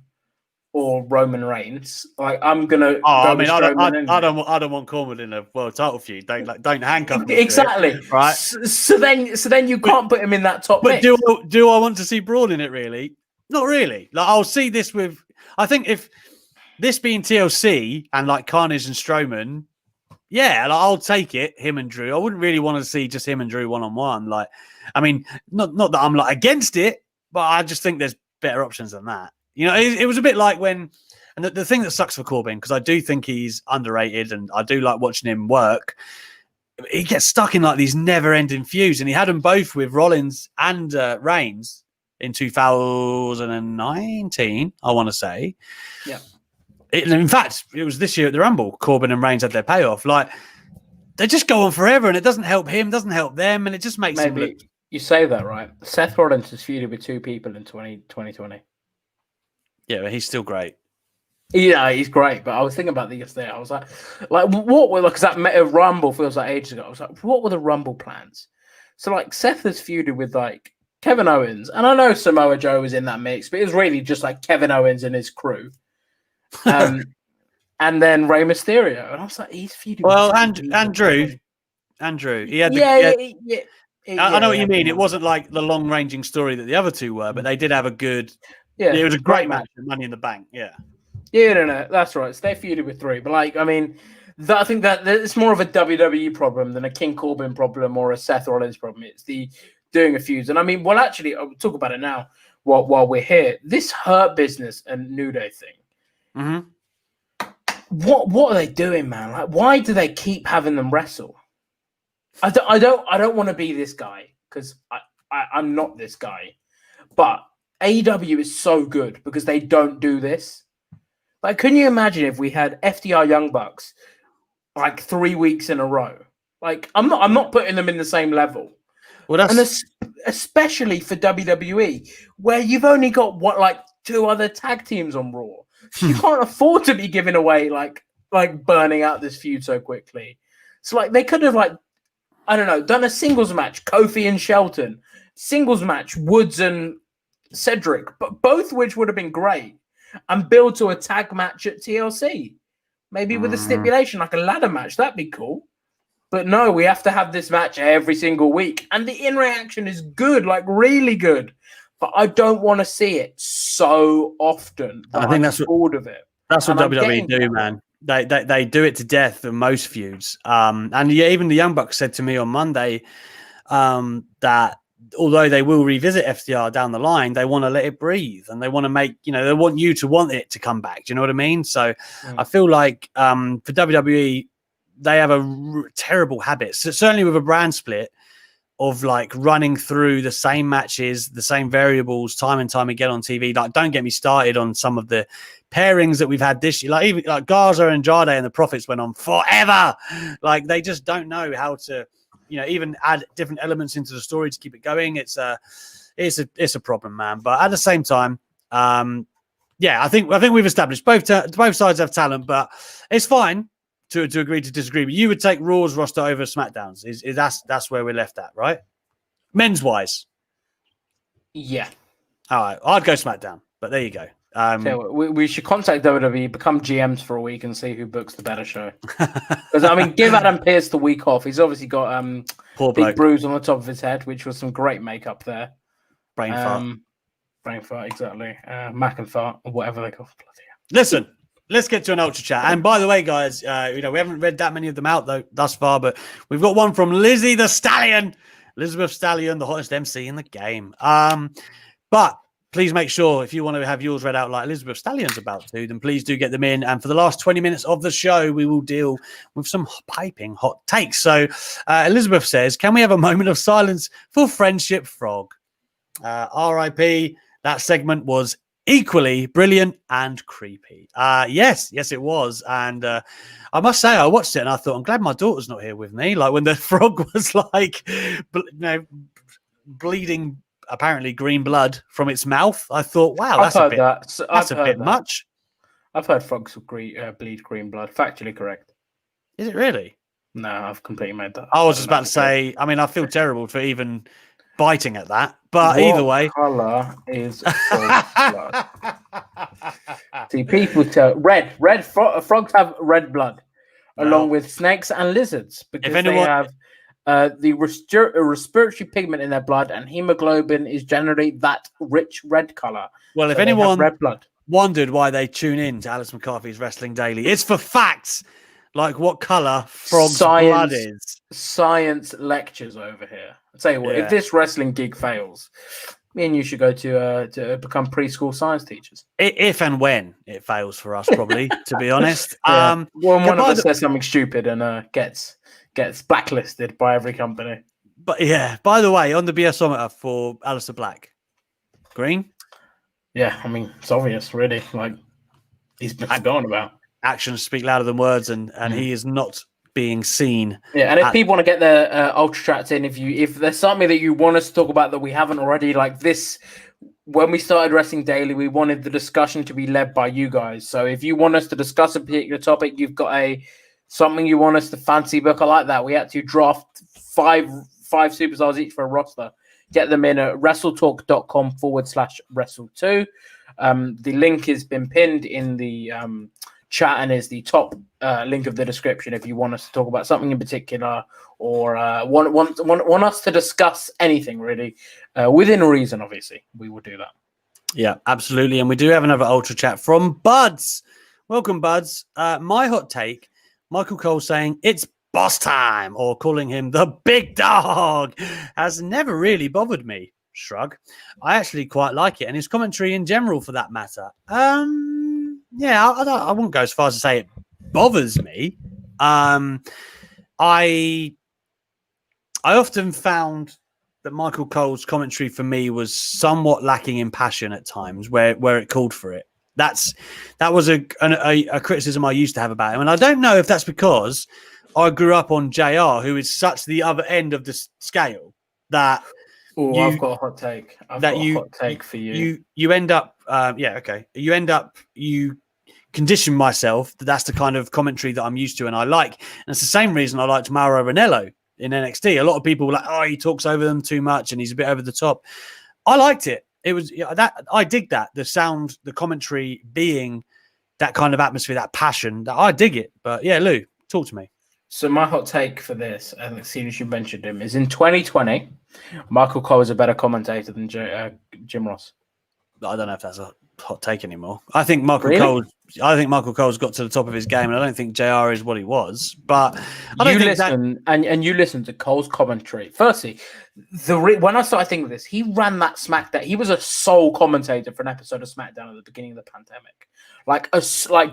Speaker 2: or Roman Reigns, like I'm gonna.
Speaker 4: I don't want Corbin in a world title feud. Don't handcuff me.
Speaker 2: Exactly.
Speaker 4: Right.
Speaker 2: So then you can't put him in that top.
Speaker 4: But
Speaker 2: mix.
Speaker 4: do I want to see Braun in it? Really? Not really. Like I'll see this with. I think if this being TLC and like Carnage and Strowman, yeah, like, I'll take it. Him and Drew. I wouldn't really want to see just him and Drew 1-on-1. Like, I mean, not that I'm like against it, but I just think there's better options than that. You know, it was a bit like when, and the thing that sucks for Corbin, because I do think he's underrated and I do like watching him work. He gets stuck in like these never-ending feuds, and he had them both with Rollins and Reigns in 2019, I want to say.
Speaker 2: Yeah.
Speaker 4: In fact, it was this year at the Rumble. Corbin and Reigns had their payoff. Like, they just go on forever, and it doesn't help him, doesn't help them, and it just makes him look...
Speaker 2: You say that, right? Seth Rollins has feuded with two people in 2020.
Speaker 4: Yeah, but he's still great.
Speaker 2: Yeah, he's great. But I was thinking about this yesterday. I was like, what were, because that Rumble feels like ages ago. I was like, what were the Rumble plans? So, like, Seth has feuded with, like, Kevin Owens. And I know Samoa Joe was in that mix, but it was really just, like, Kevin Owens and his crew. And then Rey Mysterio. And I was like, he's feuded with
Speaker 4: Andrew. He had I know what you mean. It wasn't like the long-ranging story that the other two were, but they did have a good... Yeah, it was a great match. Money in the Bank. Yeah.
Speaker 2: Yeah, no, that's right. So they feuded with three, but like, I mean, I think that it's more of a WWE problem than a King Corbin problem or a Seth Rollins problem. It's the doing a feuds, and I mean, well, actually, I'll talk about it now while we're here. This Hurt Business and New Day thing.
Speaker 4: Mm-hmm.
Speaker 2: What are they doing, man? Like, why do they keep having them wrestle? I don't want to be this guy because I'm not this guy, but AEW is so good because they don't do this. Like, can you imagine if we had FDR Young Bucks like 3 weeks in a row? Like, I'm not putting them in the same level.
Speaker 4: Well,
Speaker 2: and especially for WWE, where you've only got like 2 other tag teams on Raw. You can't afford to be giving away like burning out this feud so quickly. So like they could have like, I don't know, done a singles match, Kofi and Shelton, singles match, Woods and Cedric, but both which would have been great, and build to a tag match at TLC, maybe with a stipulation like a ladder match. That'd be cool. But no, we have to have this match every single week, and the in-ring action is good, like really good. But I don't want to see it so often.
Speaker 4: I think that's
Speaker 2: bored of it.
Speaker 4: That's what WWE do, man. They do it to death in most feuds. And yeah, even the Young Bucks said to me on Monday that although they will revisit FTR down the line, they want to let it breathe and they want to make, they want you to want it to come back. Do you know what I mean? So I feel like for WWE, they have a terrible habit, certainly with a brand split, of like running through the same matches, the same variables time and time again on TV. Like, don't get me started on some of the pairings that we've had this year. Like even like Garza and Jade and the Profits went on forever. Like they just don't know how to, even add different elements into the story to keep it going. It's a problem, man. But at the same time, yeah, I think we've established both sides have talent, but it's fine to agree to disagree. But you would take Raw's roster over SmackDown's. That's where we're left at, right? Men's wise.
Speaker 2: Yeah.
Speaker 4: All right. I'd go SmackDown, but there you go.
Speaker 2: So we should contact WWE, become GMs for a week and see who books the better show. Because, give Adam Pearce the week off. He's obviously got
Speaker 4: poor
Speaker 2: big
Speaker 4: bloke.
Speaker 2: bruise on the top of his head, which was some great makeup there.
Speaker 4: Brain fart.
Speaker 2: Frankfurt, exactly. Mackenfart, or whatever they call it.
Speaker 4: Listen, let's get to an ultra chat. And by the way, guys, we haven't read that many of them out though thus far, but we've got one from Lizzie the Stallion, Elizabeth Stallion, the hottest MC in the game. But please make sure if you want to have yours read out like Elizabeth Stallion's about to, then please do get them in. And for the last 20 minutes of the show, we will deal with some piping hot takes. So Elizabeth says, can we have a moment of silence for Friendship Frog? RIP. That segment was equally brilliant and creepy. Yes, it was. And I must say, I watched it and I thought, I'm glad my daughter's not here with me. Like when the frog was like, bleeding apparently green blood from its mouth. I thought, wow, that's a bit much.
Speaker 2: I've heard frogs bleed green blood. Factually correct.
Speaker 4: Is it really?
Speaker 2: No, I've completely made that.
Speaker 4: I was just about to say, I mean, I feel terrible for even biting at that, but either way,
Speaker 2: color is blood. See, people tell red frogs have red blood, along with snakes and lizards, because they have the respiratory pigment in their blood, and hemoglobin is generally that rich red color.
Speaker 4: Well, if anyone red blood wondered why they tune in to Alice McCarthy's Wrestling Daily, it's for facts like what color frog's blood is.
Speaker 2: Science lectures over here. I'll tell you what, if this wrestling gig fails, me and you should go to become preschool science teachers.
Speaker 4: If and when it fails for us, probably, to be honest.
Speaker 2: Well, one of us says something stupid and gets blacklisted by every company.
Speaker 4: But yeah, by the way, on the BSometer for Aleister Black, green?
Speaker 2: Yeah, I mean, it's obvious, really. Like, he's been forgotten about.
Speaker 4: Actions speak louder than words, and he is not being seen.
Speaker 2: Yeah, and if people want to get their ultra chats in, if there's something that you want us to talk about that we haven't already, like this, when we started Wrestling Daily, we wanted the discussion to be led by you guys. So if you want us to discuss a particular topic, you've got something you want us to fancy book, I like that. We had to draft five superstars each for a roster. Get them in at WrestleTalk.com/Wrestle2. The link has been pinned in the chat and is the top link of the description if you want us to talk about something in particular or want us to discuss anything really within reason. Obviously, we will do that.
Speaker 4: Yeah, absolutely. And we do have another ultra chat from Buds. Welcome, Buds. My hot take: Michael Cole saying it's boss time or calling him the big dog has never really bothered me. Shrug. I actually quite like it, and his commentary in general, for that matter. Yeah, I wouldn't go as far as to say it bothers me. I often found that Michael Cole's commentary for me was somewhat lacking in passion at times, where it called for it. That was a criticism I used to have about him, and I don't know if that's because I grew up on JR, who is such the other end of the scale that.
Speaker 2: I've got a hot take. I've got a hot take for you.
Speaker 4: You end up, you condition myself that's the kind of commentary that I'm used to and I like. And it's the same reason I liked Mauro Ranallo in NXT. A lot of people were like, oh, he talks over them too much and he's a bit over the top. I liked it. It was that I dig that the sound, the commentary being that kind of atmosphere, that passion. That I dig it. But yeah, Lou, talk to me.
Speaker 2: So my hot take for this, and as soon as you mentioned him, is in 2020, Michael Cole is a better commentator than Jim Ross.
Speaker 4: I don't know if that's a hot take anymore. I think Michael Cole's got to the top of his game, and I don't think JR is what he was. But
Speaker 2: you listen to Cole's commentary. Firstly, when I started thinking of this, he ran that SmackDown. He was a sole commentator for an episode of SmackDown at the beginning of the pandemic, like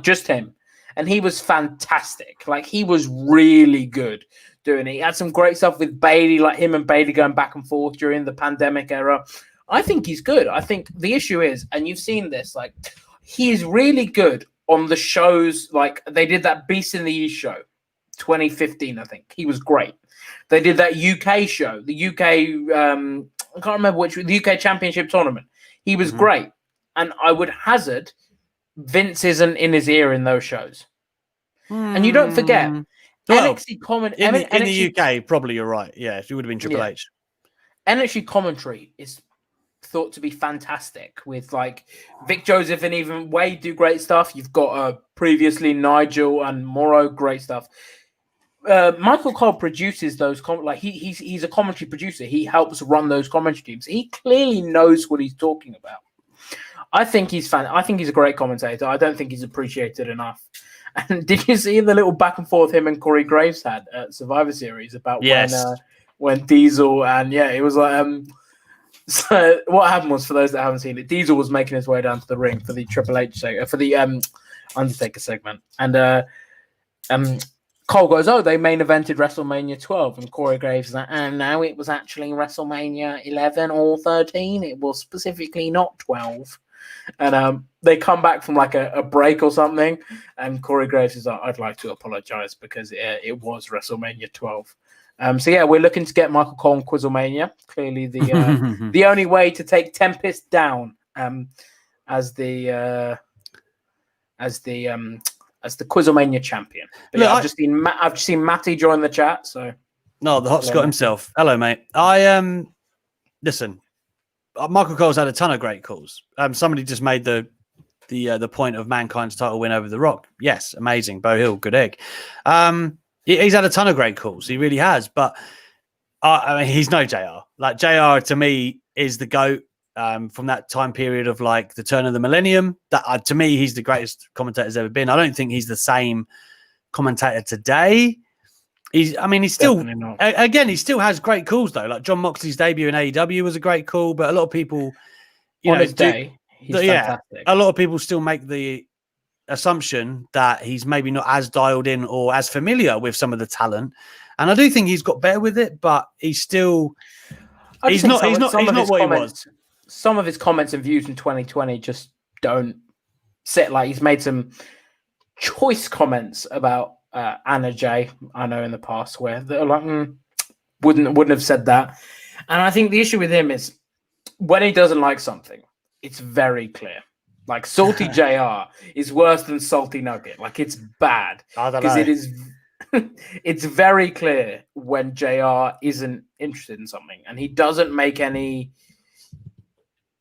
Speaker 2: just him. And he was fantastic. Like, he was really good doing it. He had some great stuff with Bayley, like him and Bayley going back and forth during the pandemic era. I think he's good. I think the issue is, and you've seen this, like, he is really good on the shows. Like, they did that Beast in the East show, 2015, I think. He was great. They did that UK show, the UK, I can't remember which, the UK Championship tournament. He was great. And I would hazard Vince isn't in his ear in those shows. And you don't forget, NXT
Speaker 4: in the UK, probably you're right. Yeah, it would have been Triple H.
Speaker 2: NXT commentary is thought to be fantastic with like Vic Joseph and even Wade do great stuff. You've got previously Nigel and Morrow, great stuff. Michael Cole produces those he's a commentary producer. He helps run those commentary teams. He clearly knows what he's talking about. I think he's I think he's a great commentator. I don't think he's appreciated enough. And did you see the little back and forth him and Corey Graves had at Survivor Series about when Diesel and it was like so what happened was, for those that haven't seen it, Diesel was making his way down to the ring for the Triple H for the Undertaker segment, and Cole goes, "Oh, they main evented WrestleMania 12," and Corey Graves is like, "And no, it was actually WrestleMania 11 or 13. It was specifically not 12." And they come back from like a break or something, and Corey Graves is like, "I'd like to apologize because it was WrestleMania 12." So yeah, we're looking to get Michael Cole in Quizzlemania. Clearly, the the only way to take Tempest down as the Quizzlemania champion. But
Speaker 4: Look,
Speaker 2: I've just seen Matty join the chat. So
Speaker 4: no, the hot Scott himself. Hello, mate. I listen. Michael Cole's had a ton of great calls. Somebody just made the point of Mankind's title win over The Rock. Yes, amazing. Bo Hill, good egg. He's had a ton of great calls. He really has. But I mean, he's no JR. Like, JR to me is the GOAT from that time period of like the turn of the millennium. That to me, he's the greatest commentator there's ever been. I don't think he's the same commentator today. He's still, again, he still has great calls though. Like John Moxley's debut in AEW was a great call, but a lot of people,
Speaker 2: his day, he's fantastic.
Speaker 4: A lot of people still make the assumption that he's maybe not as dialed in or as familiar with some of the talent, and I do think he's got better with it, but he's still, he's not what he was.
Speaker 2: Some of his comments and views in 2020 just don't sit. Like, he's made some choice comments about Anna Jay, I know in the past, where they're like, wouldn't have said that. And I think the issue with him is when he doesn't like something, it's very clear. Like, Salty JR is worse than Salty Nugget. Like, it's bad because it is. It's very clear when JR isn't interested in something, and he doesn't make any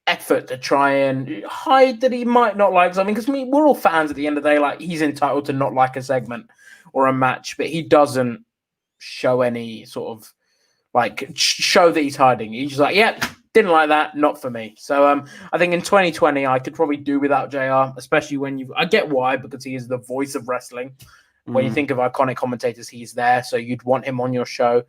Speaker 2: effort to try and hide that he might not like something. Because we're all fans at the end of the day. Like, he's entitled to not like a segment or a match, but he doesn't show any sort of like show that he's hiding. He's just like, yeah, didn't like that, not for me. So I think in 2020 I could probably do without JR, especially when I get why, because he is the voice of wrestling. When you think of iconic commentators, he's there, so you'd want him on your show.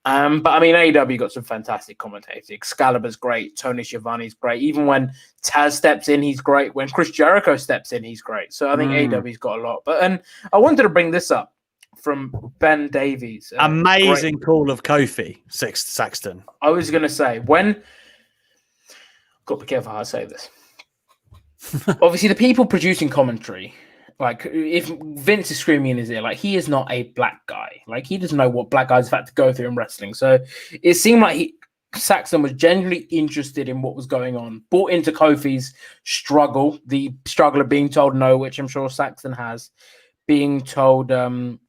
Speaker 2: But I mean, AEW got some fantastic commentators. Excalibur's great. Tony Schiavone's great. Even when Taz steps in, he's great. When Chris Jericho steps in, he's great. So I think AEW's got a lot. And I wanted to bring this up from Ben Davies.
Speaker 4: Amazing call of Kofi Saxton.
Speaker 2: I was going to say, got to be careful how I say this. Obviously, the people producing commentary, like, if Vince is screaming in his ear, like, he is not a black guy. Like, he doesn't know what black guys have had to go through in wrestling. So it seemed like Saxon was genuinely interested in what was going on. Bought into Kofi's struggle, the struggle of being told no, which I'm sure Saxon has, being told, because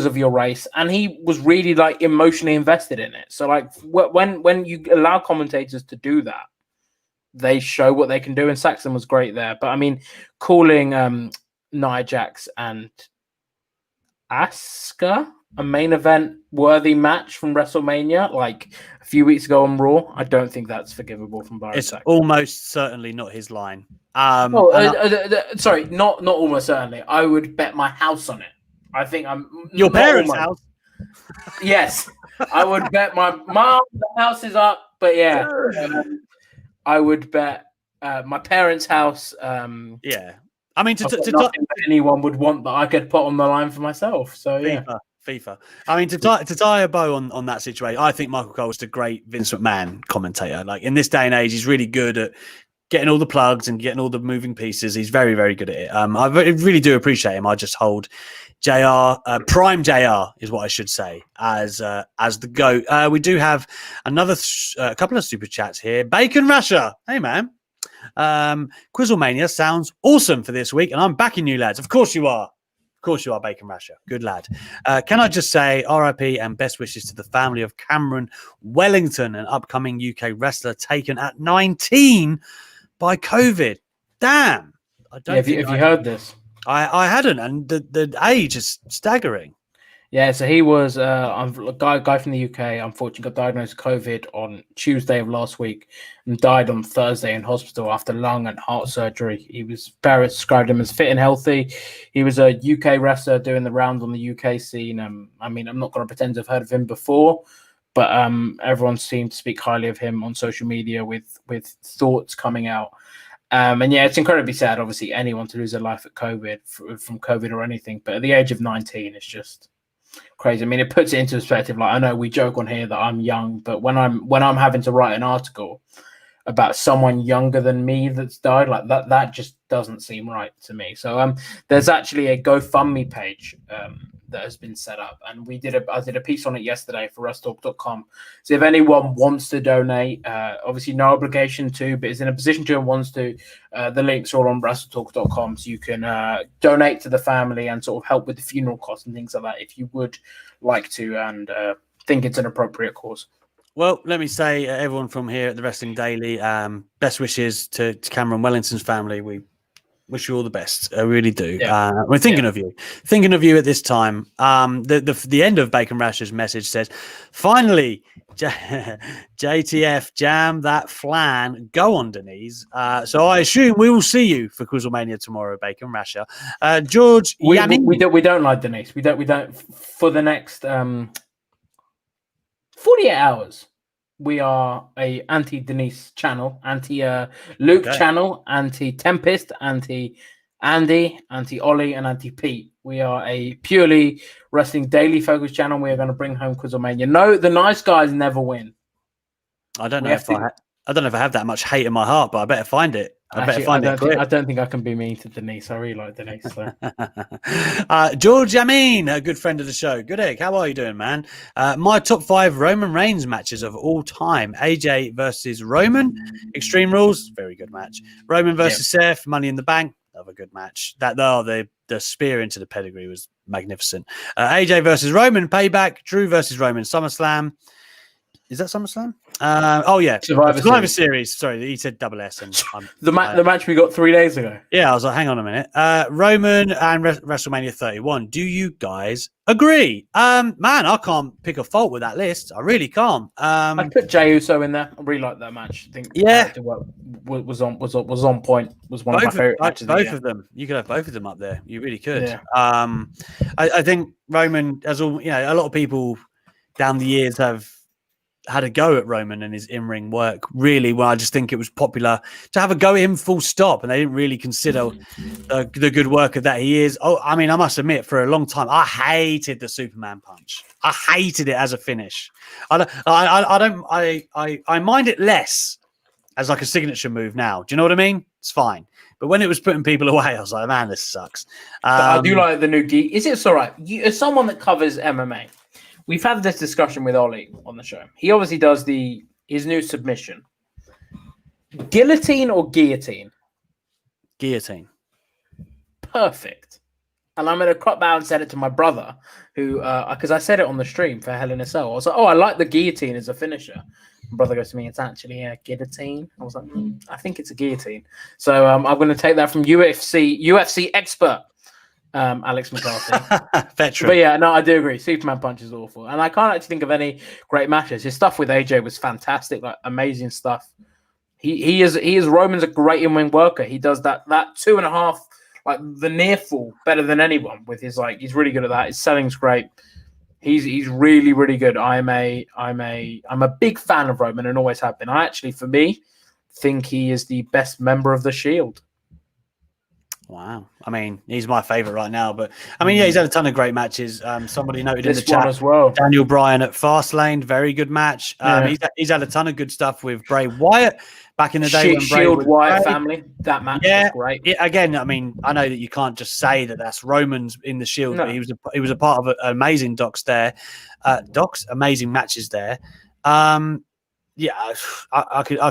Speaker 2: of your race. And he was really, like, emotionally invested in it. So, like, when you allow commentators to do that, they show what they can do, and Saxon was great there. But I mean, calling Nia Jax and Asuka a main event worthy match from WrestleMania, like a few weeks ago on Raw, I don't think that's forgivable from Byron
Speaker 4: It's
Speaker 2: Saxton.
Speaker 4: almost certainly not his line.
Speaker 2: Sorry, not almost certainly. I would bet my house on it. I think
Speaker 4: your parents' house.
Speaker 2: Yes, I would bet my mom. The house is up, but yeah. I would bet my parents' house.
Speaker 4: Yeah, I mean,
Speaker 2: anyone would want that I could put on the line for myself. So yeah,
Speaker 4: FIFA. I mean, to tie a bow on that situation, I think Michael Cole was a great Vince McMahon commentator. Like, in this day and age, he's really good at getting all the plugs and getting all the moving pieces. He's very, very good at it. I really do appreciate him. I just hold JR, Prime JR is what I should say, as the GOAT. We do have another couple of super chats here. Bacon Rasher, hey man. Quizzlemania sounds awesome for this week, and I'm backing you lads. Of course you are. Of course you are, Bacon Rasher. Good lad. Can I just say RIP and best wishes to the family of Cameron Wellington, an upcoming UK wrestler taken at 19 by COVID. Damn. I don't
Speaker 2: have you heard this?
Speaker 4: I hadn't, and the age is staggering.
Speaker 2: Yeah, so he was a guy from the UK. Unfortunately, got diagnosed with COVID on Tuesday of last week and died on Thursday in hospital after lung and heart surgery. Paris described him as fit and healthy. He was a UK wrestler doing the rounds on the UK scene. I mean, I'm not going to pretend to have heard of him before, but everyone seemed to speak highly of him on social media with thoughts coming out. And yeah, it's incredibly sad, obviously, anyone to lose their life at COVID from COVID or anything. But at the age of 19, it's just crazy. I mean, it puts it into perspective. Like, I know we joke on here that I'm young, but when I'm having to write an article about someone younger than me that's died, like that just doesn't seem right to me. So there's actually a GoFundMe page that has been set up, and I did a piece on it yesterday for WrestleTalk.com. So if anyone wants to donate, obviously no obligation to, but is in a position to and wants to, the links are all on WrestleTalk.com, so you can donate to the family and sort of help with the funeral costs and things like that if you would like to, and think it's an appropriate cause.
Speaker 4: Well, let me say, everyone from here at the Wrestling Daily, best wishes to Cameron Wellington's family. We wish you all the best. I really do.
Speaker 2: Yeah.
Speaker 4: We're thinking of you at this time. The end of Bacon Rash's message says, finally, JTF, jam that flan, go on, Denise. So I assume we will see you for Quizlemania tomorrow, Bacon Rasher. George,
Speaker 2: we don't like Denise. We don't for the next 48 hours. We are a anti-Denise channel, anti-Luke channel, anti-Tempest, anti-Andy, anti-Ollie, and anti-Pete. We are a purely Wrestling Daily focused channel. We are going to bring home Quizlemania. No, the nice guys never win.
Speaker 4: I don't know if I have that much hate in my heart, but I better find it. I
Speaker 2: don't think I can be mean to Denise. I really like Denise. So.
Speaker 4: George Yamin, a good friend of the show. Good egg. How are you doing, man? My top 5 Roman Reigns matches of all time. AJ versus Roman. Extreme Rules. Very good match. Roman versus Seth. Money in the Bank. Another good match. The spear into the pedigree was magnificent. AJ versus Roman. Payback. Drew versus Roman. SummerSlam. Is that SummerSlam? Survivor Series. Sorry, he said double S. And
Speaker 2: the match we got 3 days ago.
Speaker 4: Yeah, I was like, hang on a minute. Roman and WrestleMania 31. Do you guys agree? Man, I can't pick a fault with that list. I really can't.
Speaker 2: I put Jey Uso in there. I really like that match. I think was on point. Was one of my favorite matches.
Speaker 4: Both of them. You could have both of them up there. You really could. Yeah. I think Roman, as all a lot of people down the years have had a go at Roman and his in-ring work. Really, well, I just think it was popular to have a go at him full stop, and they didn't really consider the good worker that he is. Oh, I mean, I must admit, for a long time, I hated the Superman punch. I hated it as a finish. I mind it less as like a signature move now. Do you know what I mean? It's fine. But when it was putting people away, I was like, man, this sucks.
Speaker 2: I do like the new gi. It's all right. As someone that covers MMA, we've had this discussion with Ollie on the show. He obviously does his new submission. Guillotine or guillotine?
Speaker 4: Guillotine.
Speaker 2: Perfect. And I'm going to crop out and send it to my brother, who, because I said it on the stream for Hell in a Cell. I was like, I like the guillotine as a finisher. My brother goes to me, it's actually a guillotine. I was like, I think it's a guillotine. So I'm going to take that from UFC expert. Alex McCarthy.
Speaker 4: Veteran.
Speaker 2: But yeah, no, I do agree. Superman punch is awful. And I can't actually think of any great matches. His stuff with AJ was fantastic, like amazing stuff. He is Roman's a great in-ring worker. He does that 2.5, like the near fall better than anyone with his he's really good at that. His selling's great. He's really, really good. I'm a big fan of Roman and always have been. I actually, for me, think he is the best member of the Shield.
Speaker 4: Wow. I mean, he's my favorite right now, but I mean, he's had a ton of great matches. Somebody noted in the chat
Speaker 2: as well.
Speaker 4: Daniel Bryan at Fastlane, very good match. He's had a ton of good stuff with Bray Wyatt back in the day. When
Speaker 2: Shield Wyatt family, that match was great.
Speaker 4: Again, I mean, I know that you can't just say that that's Roman's in the Shield, but he was a part of an amazing amazing matches there. I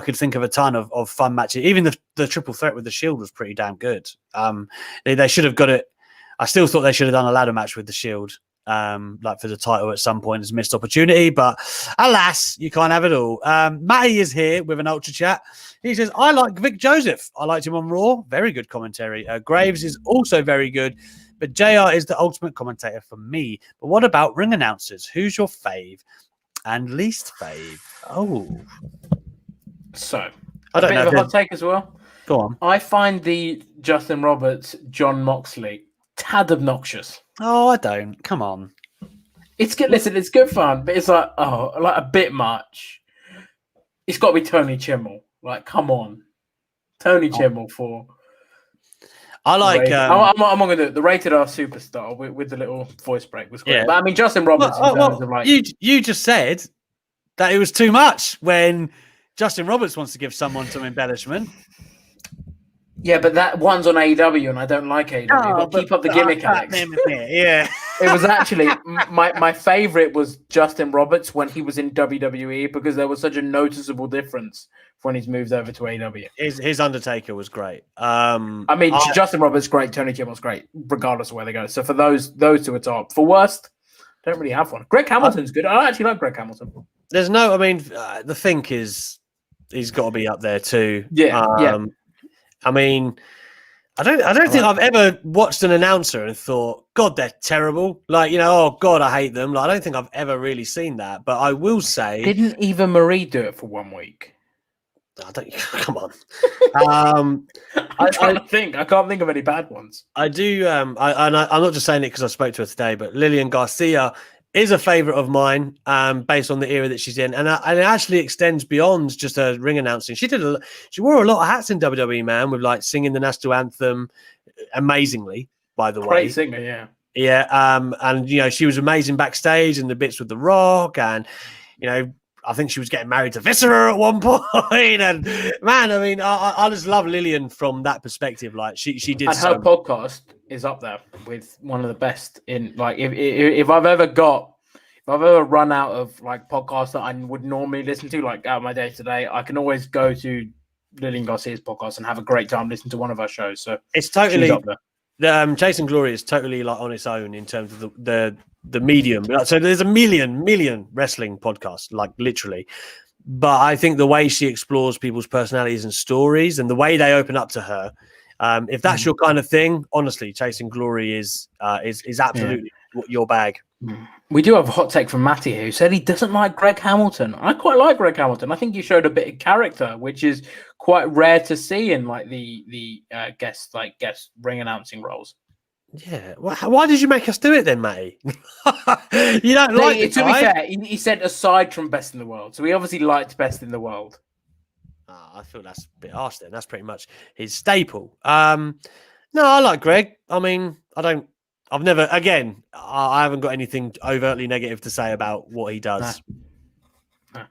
Speaker 4: could think of a ton of fun matches. Even the triple threat with the Shield was pretty damn good. They should have got it. I still thought they should have done a ladder match with the Shield, like for the title at some point as a missed opportunity. But alas, you can't have it all. Matty is here with an ultra chat. He says, I like Vic Joseph. I liked him on Raw. Very good commentary. Graves is also very good. but JR is the ultimate commentator for me. But what about ring announcers? Who's your fave and least fave? Oh,
Speaker 2: So
Speaker 4: I don't
Speaker 2: a bit
Speaker 4: know.
Speaker 2: of a hot take as well.
Speaker 4: Go on.
Speaker 2: I find the Justin Roberts, John Moxley tad obnoxious.
Speaker 4: Oh, I don't. Come on.
Speaker 2: It's good. Listen, it's good fun, but it's like a bit much. It's got to be Tony Chimmel. Like, come on, Tony Chimmel for.
Speaker 4: I like.
Speaker 2: I'm not gonna do it. The Rated R Superstar with the little voice break was great.
Speaker 4: Yeah.
Speaker 2: But I mean, Justin Roberts.
Speaker 4: You just said that it was too much when Justin Roberts wants to give someone some embellishment.
Speaker 2: Yeah, but that one's on AEW, and I don't like AEW. Keep up the gimmick, Alex.
Speaker 4: Yeah.
Speaker 2: It was actually my favorite was Justin Roberts when he was in WWE because there was such a noticeable difference when he's moved over to AEW.
Speaker 4: His Undertaker was great.
Speaker 2: Justin Roberts great, Tony Kimmel's great, regardless of where they go. So for those two are top. For worst, don't really have one. Greg Hamilton's good. I actually like Greg Hamilton.
Speaker 4: There's no. I mean, the Think is he's got to be up there too.
Speaker 2: Yeah.
Speaker 4: I mean, I don't think I've ever watched an announcer and thought, God, they're terrible. Like, oh God, I hate them. Like, I don't think I've ever really seen that. But I will say,
Speaker 2: didn't Eva Marie do it for 1 week?
Speaker 4: I don't. Come on.
Speaker 2: I'm trying to think. I can't think of any bad ones.
Speaker 4: I do. I'm not just saying it because I spoke to her today, but Lillian Garcia is a favorite of mine, based on the era that she's in, and it actually extends beyond just her ring announcing. She wore a lot of hats in WWE, man, with like singing the national anthem amazingly. By the way,
Speaker 2: great singer, yeah.
Speaker 4: And she was amazing backstage and the bits with The Rock, and I think she was getting married to Viscera at one point. And man, I mean, I just love Lillian from that perspective. Like she did.
Speaker 2: And her podcast is up there with one of the best in like if I've ever run out of like podcasts that I would normally listen to, like out of my day today, I can always go to Lillian Garcia's podcast and have a great time listening to one of her shows. So
Speaker 4: it's totally
Speaker 2: up there.
Speaker 4: The Chase and Glory is totally like on its own in terms of the medium. So there's a million wrestling podcasts, like literally. But I think the way she explores people's personalities and stories and the way they open up to her, if that's your kind of thing, honestly, Chase and Glory is absolutely your bag.
Speaker 2: We do have a hot take from Matty who said he doesn't like Greg Hamilton. I quite like Greg Hamilton. I think he showed a bit of character, which is quite rare to see in like the guest ring announcing roles.
Speaker 4: Yeah. Why did you make us do it then, Matty? You don't like it.
Speaker 2: To be fair, he said aside from Best in the World, so he obviously liked Best in the World.
Speaker 4: I feel that's a bit harsh then. That's pretty much his staple. No, I like Greg. I mean, I've never, again, I haven't got anything overtly negative to say about what he does.
Speaker 2: No.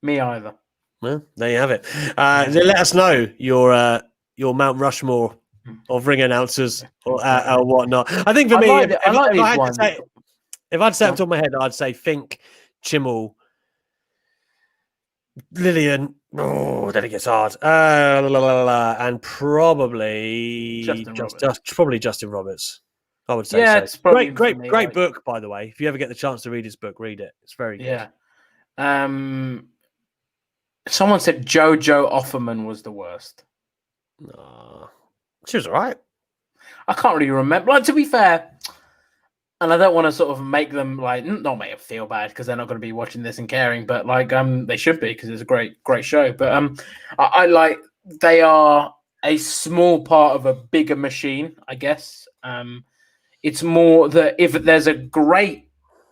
Speaker 2: Me either.
Speaker 4: Well, there you have it. Then let us know your Mount Rushmore of ring announcers or whatnot. I think for me, if I had to say off the top of my head, I'd say Fink, Chimmel, Lillian. Oh, then it gets hard. And probably Justin Roberts. I would say so.
Speaker 2: It's probably
Speaker 4: great book, by the way. If you ever get the chance to read his book, read it. It's very good.
Speaker 2: Yeah. Someone said JoJo Offerman was the worst.
Speaker 4: No, she was all right.
Speaker 2: I can't really remember. Like, to be fair, and I don't want to sort of make them like not make them feel bad because they're not going to be watching this and caring, but like they should be because it's a great show. But I like they are a small part of a bigger machine, I guess. It's more that if there's a great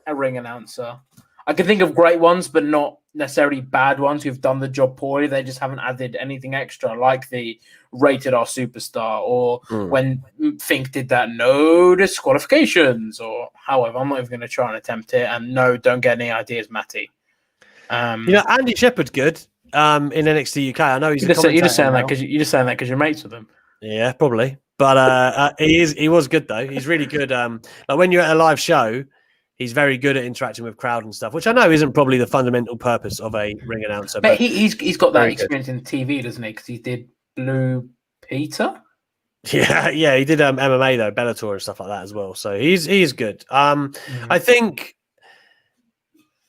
Speaker 2: ring announcer, I can think of great ones, but not necessarily bad ones who've done the job poorly. They just haven't added anything extra, like the Rated R Superstar, or when Fink did that, no disqualifications, or however. I'm not even going to try and attempt it. And no, don't get any ideas, Matty.
Speaker 4: Andy Shepherd's good in NXT UK. I know he's.
Speaker 2: You're just saying that because you're mates with him.
Speaker 4: Yeah, probably. But he was good though. He's really good. Like when you're at a live show, he's very good at interacting with crowd and stuff, which I know isn't probably the fundamental purpose of a ring announcer.
Speaker 2: But he's got that experience in TV, doesn't he? Because he did Blue Peter.
Speaker 4: Yeah, he did MMA though, Bellator and stuff like that as well. So he's good. I think.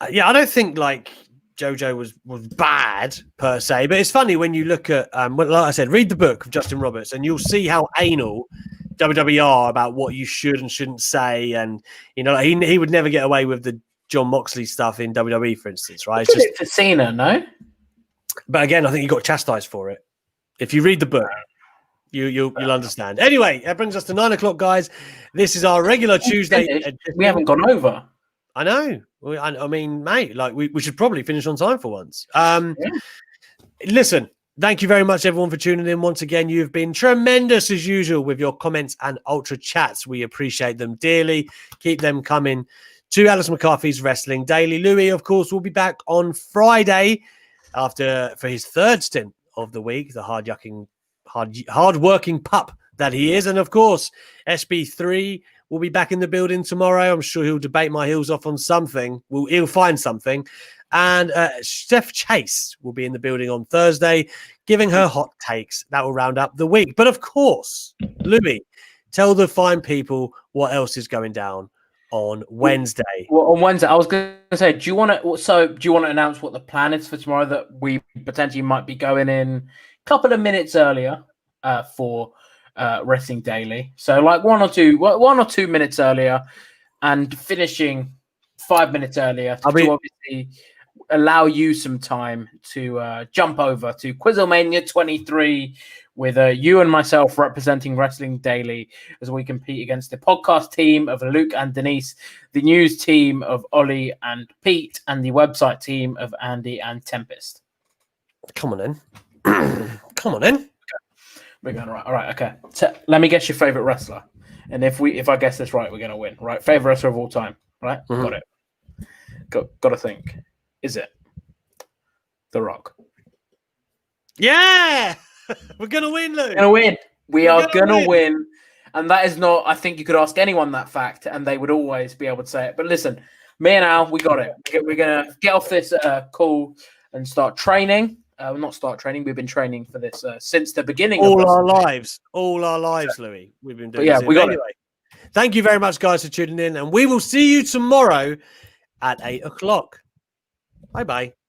Speaker 4: I don't think like JoJo was bad per se, but it's funny when you look at like I said, read the book of Justin Roberts, and you'll see how anal
Speaker 1: WWE are about what you should and shouldn't say, and like, he would never get away with the John Moxley stuff in WWE, for instance, right?
Speaker 2: It's just for Cena, no.
Speaker 1: But again, I think he got chastised for it. If you read the book, you'll understand. Anyway, that brings us to 9 o'clock, guys. This is our regular Tuesday.
Speaker 2: We haven't gone over.
Speaker 1: I know. I mean, mate, like we should probably finish on time for once. Listen, thank you very much, everyone, for tuning in. Once again, you've been tremendous as usual with your comments and ultra chats. We appreciate them dearly. Keep them coming to Aleister McCarthy's Wrestling Daily. Louis, of course, will be back on Friday for his third stint of the week, the hard-working pup that he is. And, of course, SB3 will be back in the building tomorrow. I'm sure he'll debate my heels off on something. He'll find something. And Steph Chase will be in the building on Thursday, giving her hot takes. That will round up the week. But, of course, Louis, tell the fine people what else is going down on Wednesday.
Speaker 2: Well, on Wednesday, I was going to say, do you want to announce what the plan is for tomorrow, that we potentially might be going in a couple of minutes earlier for Wrestling Daily? So like 1 or 2 minutes earlier, and finishing 5 minutes earlier to obviously allow you some time to jump over to Quizzlemania 23 with you and myself representing Wrestling Daily as we compete against the podcast team of Luke and Denise, the news team of Ollie and Pete, and the website team of Andy and Tempest.
Speaker 1: Come on in. Come on in.
Speaker 2: We're going right. All right. Okay. So let me guess your favorite wrestler, and if I guess this right, we're going to win. Right. Favorite wrestler of all time. Right. Mm-hmm. Got it. Got to think. Is it The Rock?
Speaker 1: Yeah. We're going to win, Luke.
Speaker 2: We're going to win. We are going to win. And that is not, I think you could ask anyone that fact and they would always be able to say it. But listen, me and Al, we got it. We're going to get off this call and start training. Not start training. We've been training for this since the beginning.
Speaker 1: All our lives, Louis. We've been doing this.
Speaker 2: We got it.
Speaker 1: Thank you very much, guys, for tuning in. And we will see you tomorrow at 8 o'clock. Bye-bye.